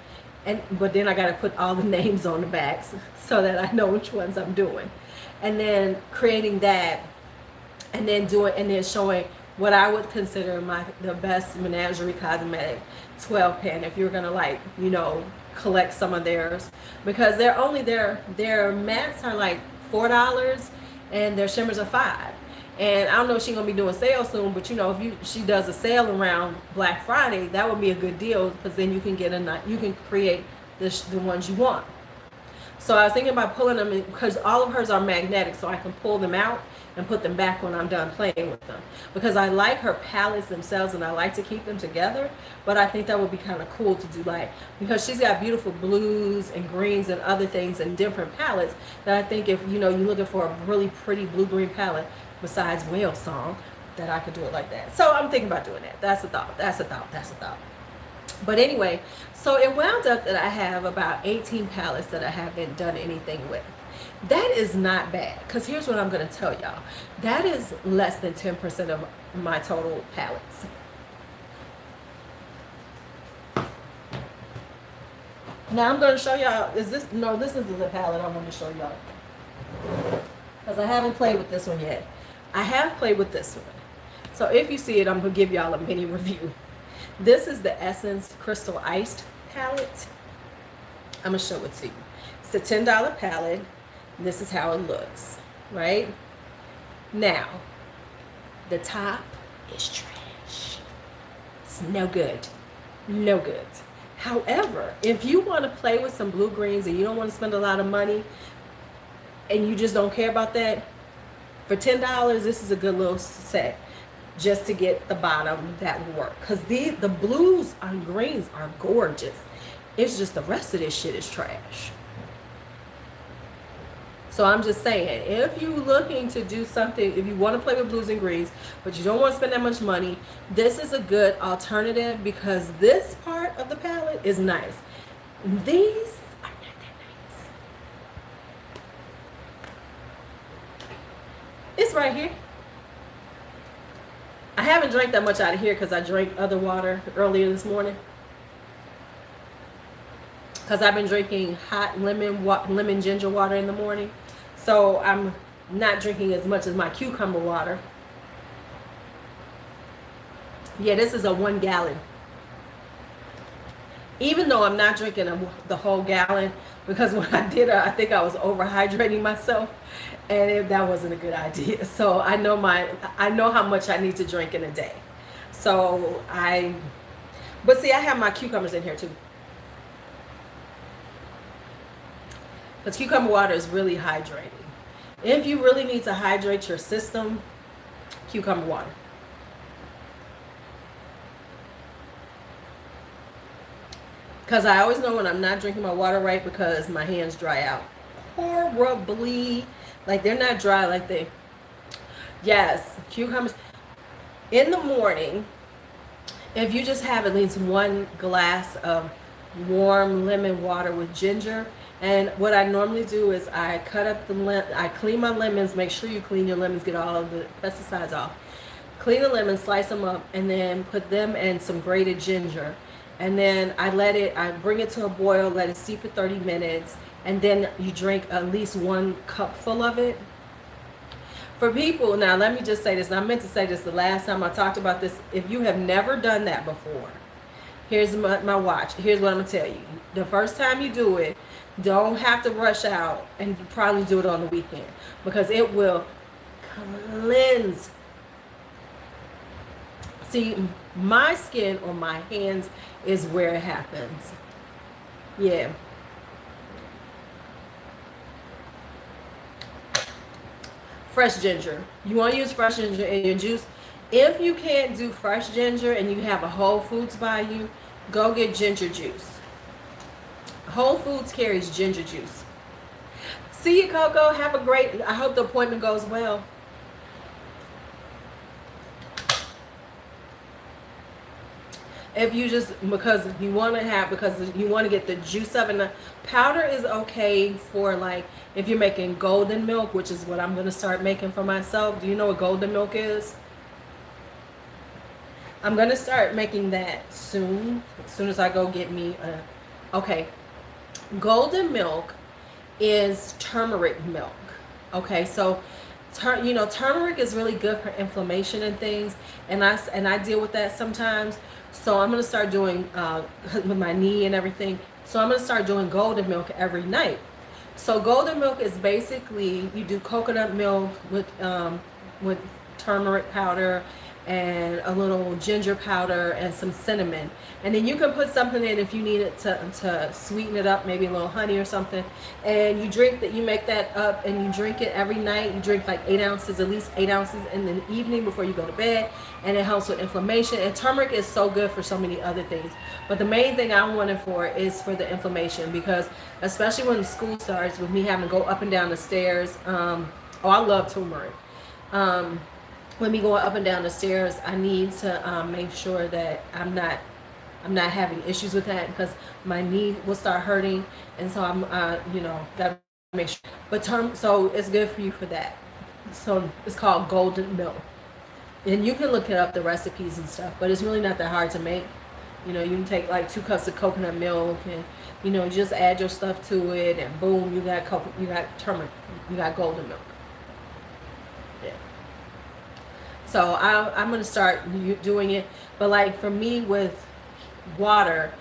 But then I got to put all the names on the backs so that I know which ones I'm doing. And then creating that, and then showing what I would consider the best Menagerie Cosmetic 12 pan, if you're gonna, like, you know, collect some of theirs, because their mattes are like $4 and their shimmers are $5. And I don't know if she's gonna be doing sales soon, but you know, if she does a sale around Black Friday, that would be a good deal, because then you can create the ones you want. So I was thinking about pulling them in, because all of hers are magnetic, so I can pull them out and put them back when I'm done playing with them, because I like her palettes themselves and I like to keep them together. But I think that would be kind of cool to do, like, because she's got beautiful blues and greens and other things in different palettes, that I think if, you know, you're looking for a really pretty blue-green palette besides Whale Song, that I could do it like that. So I'm thinking about doing that. That's a thought. But anyway, so it wound up that I have about 18 palettes that I haven't done anything with. That is not bad, because here's what I'm going to tell y'all. That is less than 10% of my total palettes. Now I'm going to show y'all, this isn't the palette I want to show y'all, because I haven't played with this one yet. I have played with this one. So if you see it, I'm going to give y'all a mini review. This is the Essence Crystal Iced palette. I'm going to show it to you. It's a $10 palette. This is how it looks, right? Now, the top is trash. It's no good. No good. However, if you want to play with some blue greens and you don't want to spend a lot of money and you just don't care about that, for $10, this is a good little set just to get the bottom that will work. Because the blues on greens are gorgeous. It's just the rest of this shit is trash. So I'm just saying, if you're looking to do something, if you want to play with blues and greens, but you don't want to spend that much money, this is a good alternative, because this part of the palette is nice. These are not that nice. It's right here. I haven't drank that much out of here because I drank other water earlier this morning. Because I've been drinking hot lemon ginger water in the morning. So I'm not drinking as much as my cucumber water. Yeah, this is a 1 gallon. Even though I'm not drinking the whole gallon, because when I did it, I think I was overhydrating myself, and that wasn't a good idea. So I know how much I need to drink in a day. So But see, I have my cucumbers in here too. Because cucumber water is really hydrating. If you really need to hydrate your system, cucumber water. Because I always know when I'm not drinking my water right because my hands dry out horribly. Like they're not dry like they. Yes, cucumbers. In the morning, if you just have at least 1 glass of warm lemon water with ginger, and what I normally do is I cut up I clean my lemons. Make sure you clean your lemons, get all of the pesticides off. Clean the lemons, slice them up, and then put them in some grated ginger. And then I bring it to a boil, let it steep for 30 minutes, and then you drink at least 1 cupful of it. For people, now let me just say this, and I meant to say this the last time I talked about this. If you have never done that before, here's my watch. Here's what I'm going to tell you. The first time you do it, don't have to rush out, and probably do it on the weekend, because it will cleanse. See, my skin on my hands is where it happens. Yeah. Fresh ginger. You want to use fresh ginger in your juice. If you can't do fresh ginger and you have a Whole Foods by you, go get ginger juice. Whole Foods carries ginger juice. See you, Coco. Have a great, I hope the appointment goes well. If you just, because you want to get the juice of it. And the powder is okay for, like, if you're making golden milk, which is what I'm going to start making for myself. Do you know what golden milk is? I'm going to start making that soon. As soon as I go get me okay. Golden milk is turmeric milk. Okay, so turmeric is really good for inflammation and things, and I deal with that sometimes. So I'm going to start doing with my knee and everything. So I'm going to start doing golden milk every night. So golden milk is basically, you do coconut milk with turmeric powder and a little ginger powder and some cinnamon, and then you can put something in if you need it to sweeten it up, maybe a little honey or something, and you drink that. You make that up and you drink it every night. You drink like 8 ounces, at least 8 ounces in the evening before you go to bed, and it helps with inflammation. And turmeric is so good for so many other things, but the main thing I want it for is for the inflammation, because especially when school starts, with me having to go up and down the stairs, I love turmeric. When we go up and down the stairs, I need to make sure that I'm not having issues with that, because my knee will start hurting, and so I'm gotta make sure. But so it's good for you for that. So it's called golden milk, and you can look it up, the recipes and stuff. But it's really not that hard to make. You can take like 2 cups of coconut milk, and you just add your stuff to it, and boom, you got turmeric, you got golden milk. Yeah. So I'm going to start doing it. But like for me with water,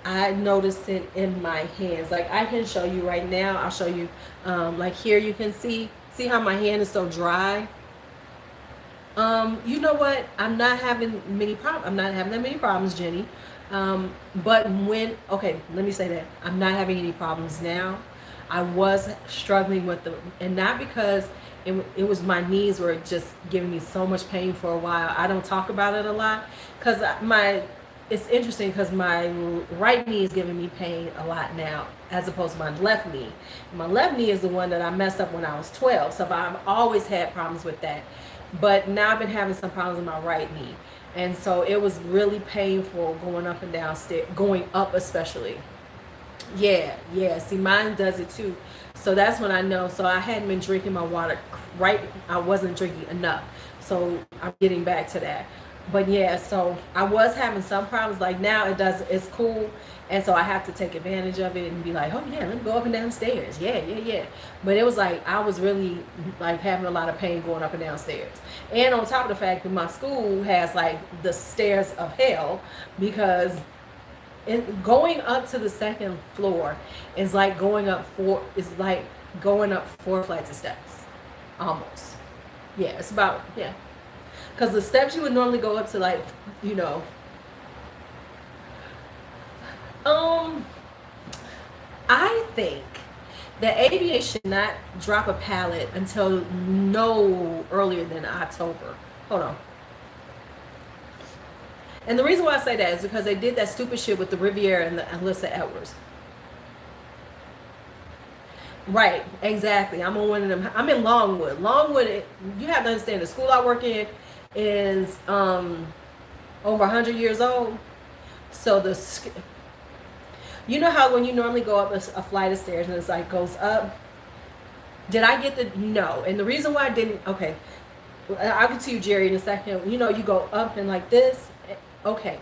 I notice it in my hands. Like I can show you right now. I'll show you like here you can see how my hand is so dry. You know what? I'm not having many problems. I'm not having that many problems, Jenny. But okay, let me say that. I'm not having any problems now. I was struggling with and not because it was my knees were just giving me so much pain for a while. I don't talk about it a lot because it's interesting because my right knee is giving me pain a lot now as opposed to my left knee. My left knee is the one that I messed up when I was 12. So I've always had problems with that. But now I've been having some problems with my right knee. And so it was really painful going up and down stairs, going up especially. Yeah. See, mine does it too. So that's when I know. So I hadn't been drinking my water right. I wasn't drinking enough. So I'm getting back to that. But yeah, so I was having some problems. Like now it's cool. And so I have to take advantage of it and be like, oh yeah, let me go up and down stairs. Yeah. But it was like, I was really like having a lot of pain going up and down stairs. And on top of the fact that my school has like the stairs of hell, because going up to the 2nd floor is like going up 4 flights of steps. Almost. Yeah, it's about, yeah. Because the steps you would normally go up to, like, The ABA should not drop a palette until no earlier than October. Hold on. And the reason why I say that is because they did that stupid shit with the Riviera and the Alyssa Edwards. Right, exactly. I'm on one of them. I'm in Longwood. Longwood, you have to understand, the school I work in is over 100 years old. So you know how when you normally go up a flight of stairs and it's like goes up? Did I get the, no. And the reason why I didn't, okay, I'll get to you, Jerry, in a second. You know, you go up and like this. Okay.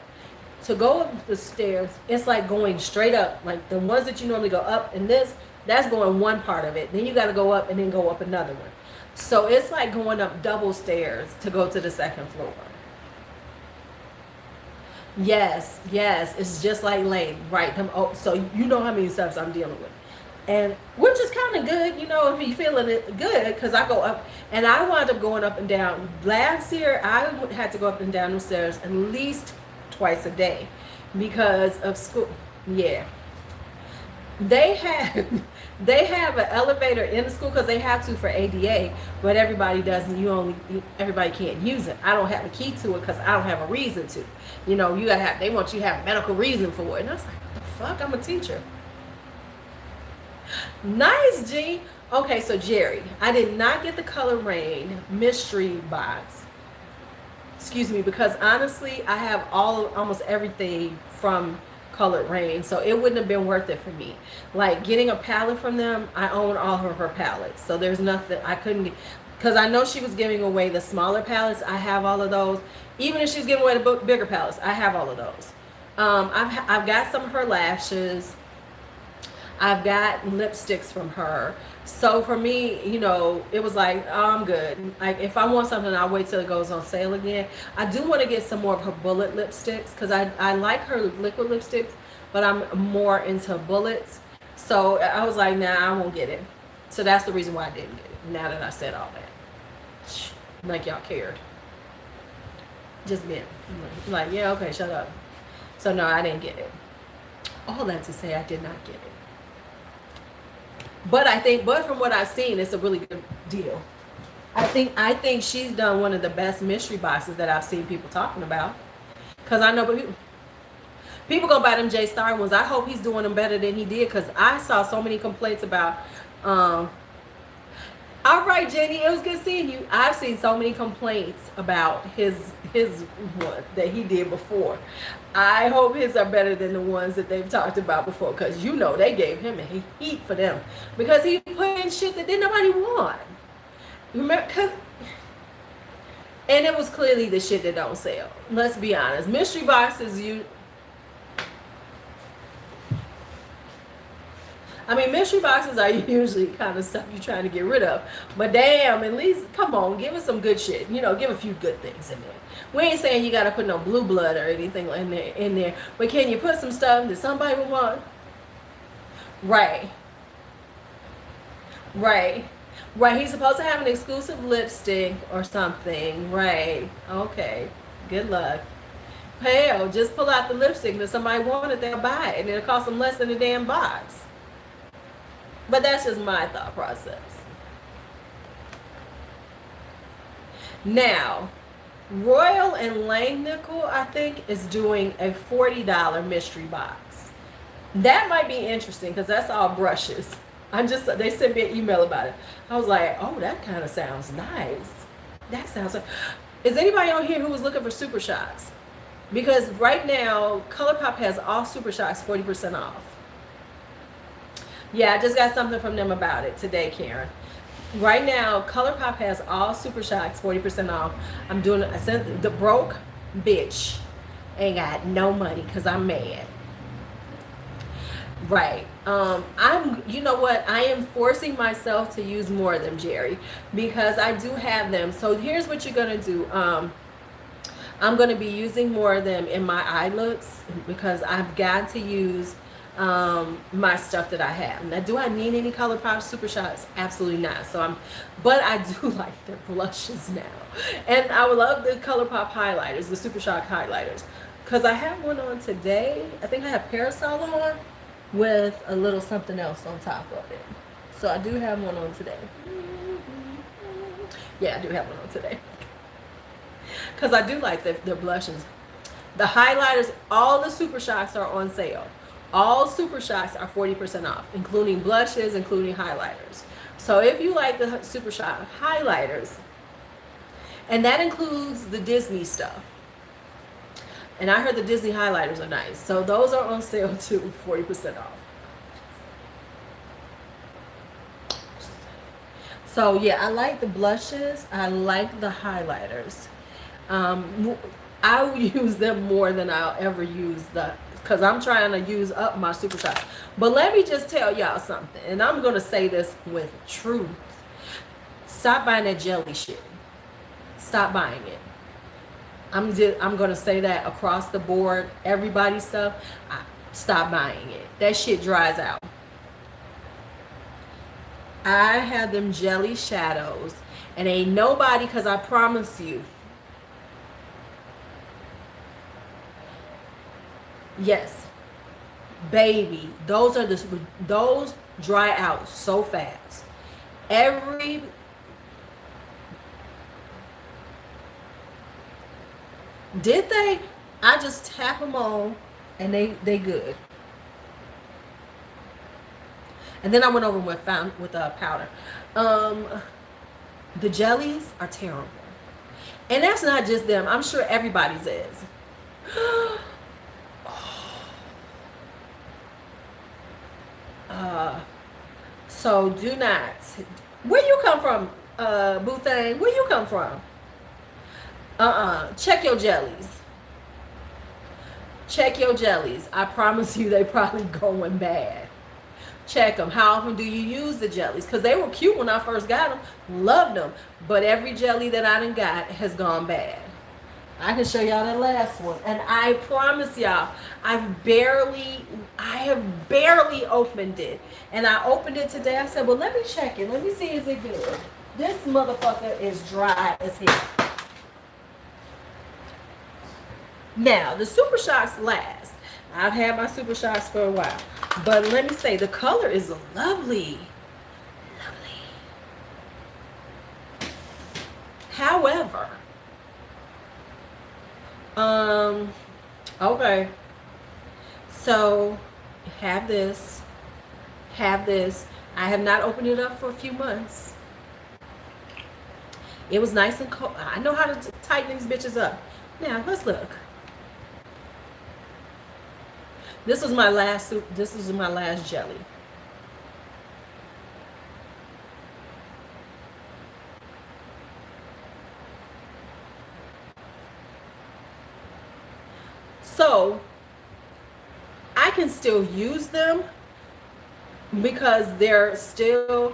To go up the stairs, it's like going straight up. Like the ones that you normally go up and this, that's going one part of it. Then you got to go up and then go up another one. So it's like going up double stairs to go to the second floor. Yes, yes. It's just like Lane, right? So you know how many steps I'm dealing with. And which is kind of good, you know, if you're feeling it good, because I go up and I wound up going up and down. Last year, I had to go up and down the stairs at least twice a day because of school. Yeah. They have an elevator in the school because they have to for ADA, but everybody doesn't. Everybody can't use it. I don't have a key to it because I don't have a reason to. You know, they want you to have a medical reason for it. And I was like, what the fuck? I'm a teacher. Nice, G. Okay, so Jerry, I did not get the Color Rain mystery box. Excuse me, because honestly, I have almost everything from Colored Rain, so it wouldn't have been worth it for me. Like getting a palette from them, I own all of her palettes, so there's nothing I couldn't get, because I know she was giving away the smaller palettes. I have all of those. Even if she's giving away the bigger palettes, I have all of those. I've got some of her lashes. I've got lipsticks from her. So for me, you know, it was like, oh, I'm good. Like if I want something, I'll wait till it goes on sale again. I do want to get some more of her bullet lipsticks because I like her liquid lipsticks, but I'm more into bullets. So I was like, nah, I won't get it. So that's the reason why I didn't get it. Now that I said all that, like y'all cared. Just been like, yeah, okay, shut up. So no, I didn't get it. All that to say, I did not get it. But from what I've seen, it's a really good deal. I think she's done one of the best mystery boxes that I've seen people talking about. Cause I know, but people gonna buy them J Star ones. I hope he's doing them better than he did. Cause I saw so many complaints about. All right, Jenny, it was good seeing you. I've seen so many complaints about his one that he did before. I hope his are better than the ones that they've talked about before, because you know they gave him a heat for them because he put in shit that didn't nobody want. Remember, and it was clearly the shit that don't sell. Let's be honest. Mystery boxes, mystery boxes are usually kind of stuff you're trying to get rid of. But damn, at least, come on, give us some good shit. You know, give a few good things in there. We ain't saying you got to put no blue blood or anything in there. But can you put some stuff that somebody would want? Right. Right. Right. He's supposed to have an exclusive lipstick or something. Right. Okay. Good luck. Hell, just pull out the lipstick, and if somebody wanted it, they'll buy it. And it'll cost them less than a damn box. But that's just my thought process. Now, Royal and Langnickel, I think, is doing a $40 mystery box. That might be interesting because that's all brushes. They sent me an email about it. I was like, oh, that kind of sounds nice. That sounds like. Is anybody on here who was looking for Super Shots? Because right now, ColourPop has all Super Shots 40% off. Yeah, I just got something from them about it today, Karen. Right now, ColourPop has all Super Shocks 40% off. I sent the broke bitch ain't got no money because I'm mad. Right. You know what? I am forcing myself to use more of them, Jerry, because I do have them. So here's what you're going to do. I'm going to be using more of them in my eye looks because I've got to use my stuff that I have. Now, do I need any ColourPop Super Shots? Absolutely not. But I do like their blushes now. And I would love the ColourPop highlighters, the Super Shock highlighters. Because I have one on today. I think I have Parasol on with a little something else on top of it. So I do have one on today. Yeah, I do have one on today. Because I do like the blushes. The highlighters, all the Super Shocks are on sale. All Super Shocks are 40% off, including blushes, including highlighters. So if you like the Super Shock highlighters, and that includes the Disney stuff. And I heard the Disney highlighters are nice. So those are on sale too, 40% off. So yeah, I like the blushes. I like the highlighters. I will use them more than I'll ever use because I'm trying to use up my Super Shock. But let me just tell y'all something, and I'm going to say this with truth. Stop buying that jelly shit. Stop buying it. I'm going to say that across the board. Everybody's stuff, stop buying it. That shit dries out. I have them jelly shadows, and ain't nobody, because I promise you, yes, baby, those dry out so fast. Did they? I just tap them on and they good. And then I went over with powder. The jellies are terrible. And that's not just them. I'm sure everybody's is. So do not. Where you come from, Boo Thang? Where you come from? Check your jellies. Check your jellies. I promise you they probably going bad. Check them. How often do you use the jellies? Because they were cute when I first got them. Loved them. But every jelly that I done got has gone bad. I can show y'all that last one. And I promise y'all, I have barely opened it. And I opened it today. I said, well, let me check it. Let me see, is it good? This motherfucker is dry as hell. Now, the Super Shocks last. I've had my Super Shocks for a while. But let me say, the color is lovely. Lovely. However, okay. So, have this. I have not opened it up for a few months. It was nice and cold. I know how to tighten these bitches up. Now, let's look. This was my last jelly. So I can still use them because they're still,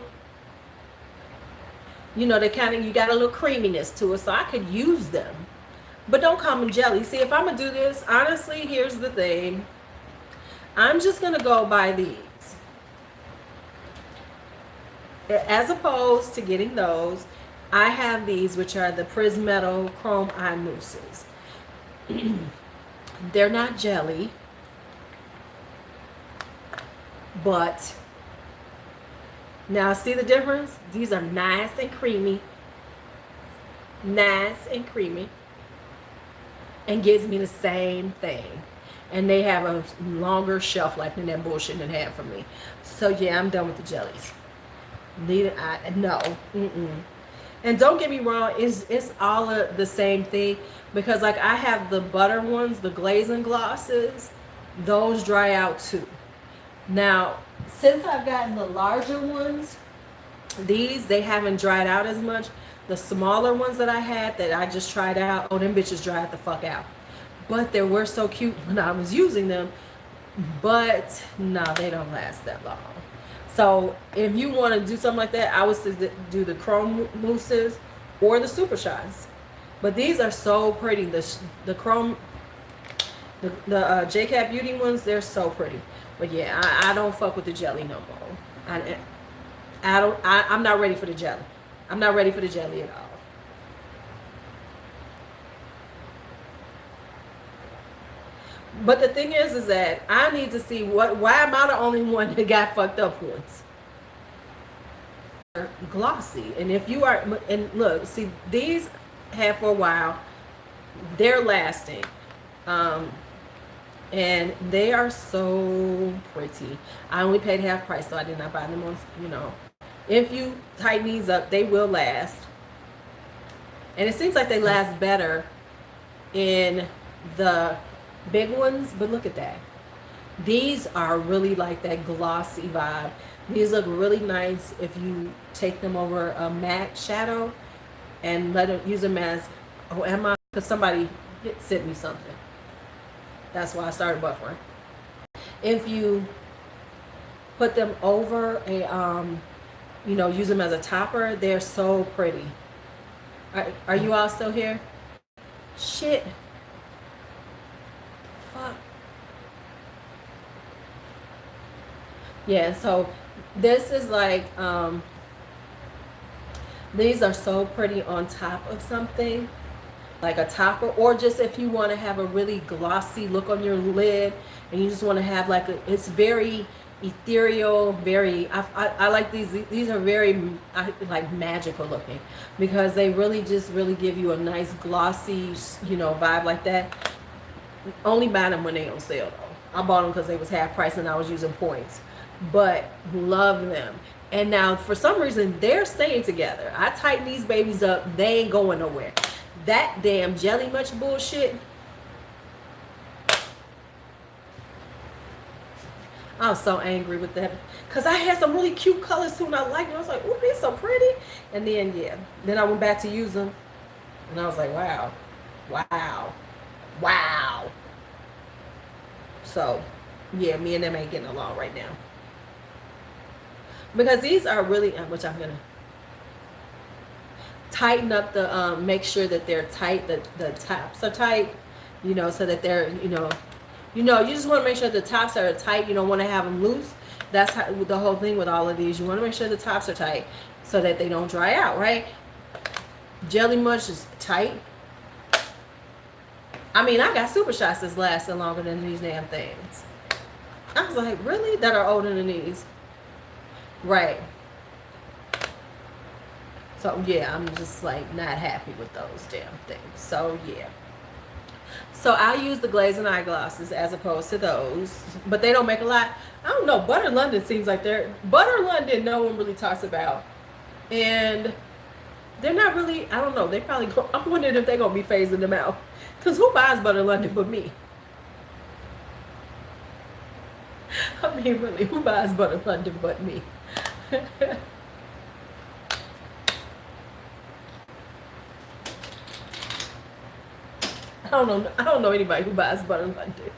you know, they kind of, you got a little creaminess to it, so I could use them. But don't call them jelly. See, if I'm gonna do this, honestly, here's the thing. I'm just going to go by these. As opposed to getting those, I have these, which are the Prismetal Chrome Eye Mousses. They're not jelly, but now see the difference? These are nice and creamy. Nice and creamy. And gives me the same thing. And they have a longer shelf life than that bullshit that had for me. So yeah, I'm done with the jellies. No. And don't get me wrong, it's all the same thing. Because like I have the butter ones, the glazing glosses, those dry out too. Now, since I've gotten the larger ones, they haven't dried out as much. The smaller ones that I had that I just tried out, oh, them bitches dried the fuck out. But they were so cute when I was using them. But no, they don't last that long. So if you want to do something like that, I would do the Chrome Mousses or the Super Shots. But these are so pretty. The Chrome, the JCat Beauty ones, they're so pretty. But yeah, I don't fuck with the jelly no more. I'm not ready for the jelly. I'm not ready for the jelly at all. But the thing is that I need to see why am I the only one that got fucked up once? glossy. And if you are, and look, see, these have for a while, they're lasting. And they are so pretty. I only paid half price, so I did not buy them on, you know. If you tighten these up, they will last. And it seems like they last better in the big ones, but look at that. These are really like that glossy vibe. These look really nice if you take them over a matte shadow and use them as, oh, am I? Because somebody sent me something. That's why I started buffering. If you put them over a, you know, use them as a topper, they're so pretty. Are you all still here? Shit. Fuck. Yeah, so this is like, these are so pretty on top of something, like a topper, or just if you want to have a really glossy look on your lid and you just want to have like a, it's very ethereal, very, I like these are very like magical looking, because they really just really give you a nice glossy, you know, vibe like that. Only buy them when they on sale though. I bought them because they was half price and I was using points, but love them. And now for some reason they're staying together. I tighten these babies up, they ain't going nowhere. That damn jelly much bullshit, I was so angry with that, because I had some really cute colors too and I liked them. I was like, oh, they're so pretty. And then, yeah, then I went back to use them and I was like, wow, wow, wow. So, yeah, me and them ain't getting along right now. Because these are really, which I'm going to tighten up the, make sure that they're tight, the tops are tight, you know, so that they're, you just want to make sure the tops are tight. You don't want to have them loose. That's how, the whole thing with all of these. You want to make sure the tops are tight so that they don't dry out, right? Jelly Mush is tight. I mean, I got super shots that's lasting longer than these damn things. I was like, really? That are older than these? Right. So, yeah, I'm just, like, not happy with those damn things. So, yeah. So, I use the glazing eye glosses as opposed to those. But they don't make a lot. I don't know. Butter London seems like they're... Butter London, no one really talks about. And they're not really... I don't know. They probably... I'm wondering if they're going to be phasing them out. Because who buys Butter London but me? I mean, really, who buys Butter London but me? I don't know anybody who buys Butter London.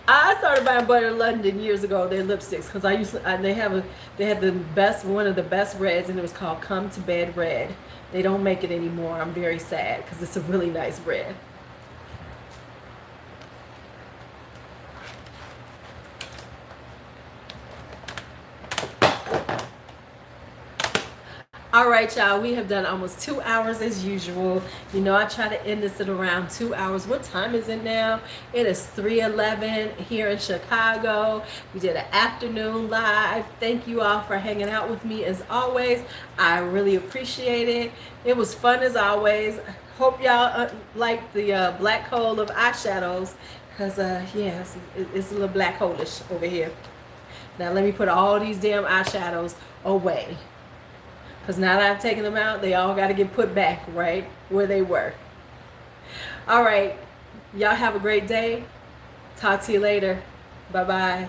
I started buying Butter London years ago, their lipsticks, because I used to, they had the best, one of the best reds, and it was called Come to Bed Red. They don't make it anymore. I'm very sad because it's a really nice red. All right, y'all, we have done almost 2 hours as usual. You know, I try to end this at around 2 hours. What time is it now? It is 3:11 here in Chicago. We did an afternoon live. Thank you all for hanging out with me as always. I really appreciate it. It was fun as always. Hope y'all like the black hole of eyeshadows, because, yeah, it's a little black hole-ish over here. Now, let me put all these damn eyeshadows away. Because now that I've taken them out, they all got to get put back right where they were. All right. Y'all have a great day. Talk to you later. Bye-bye.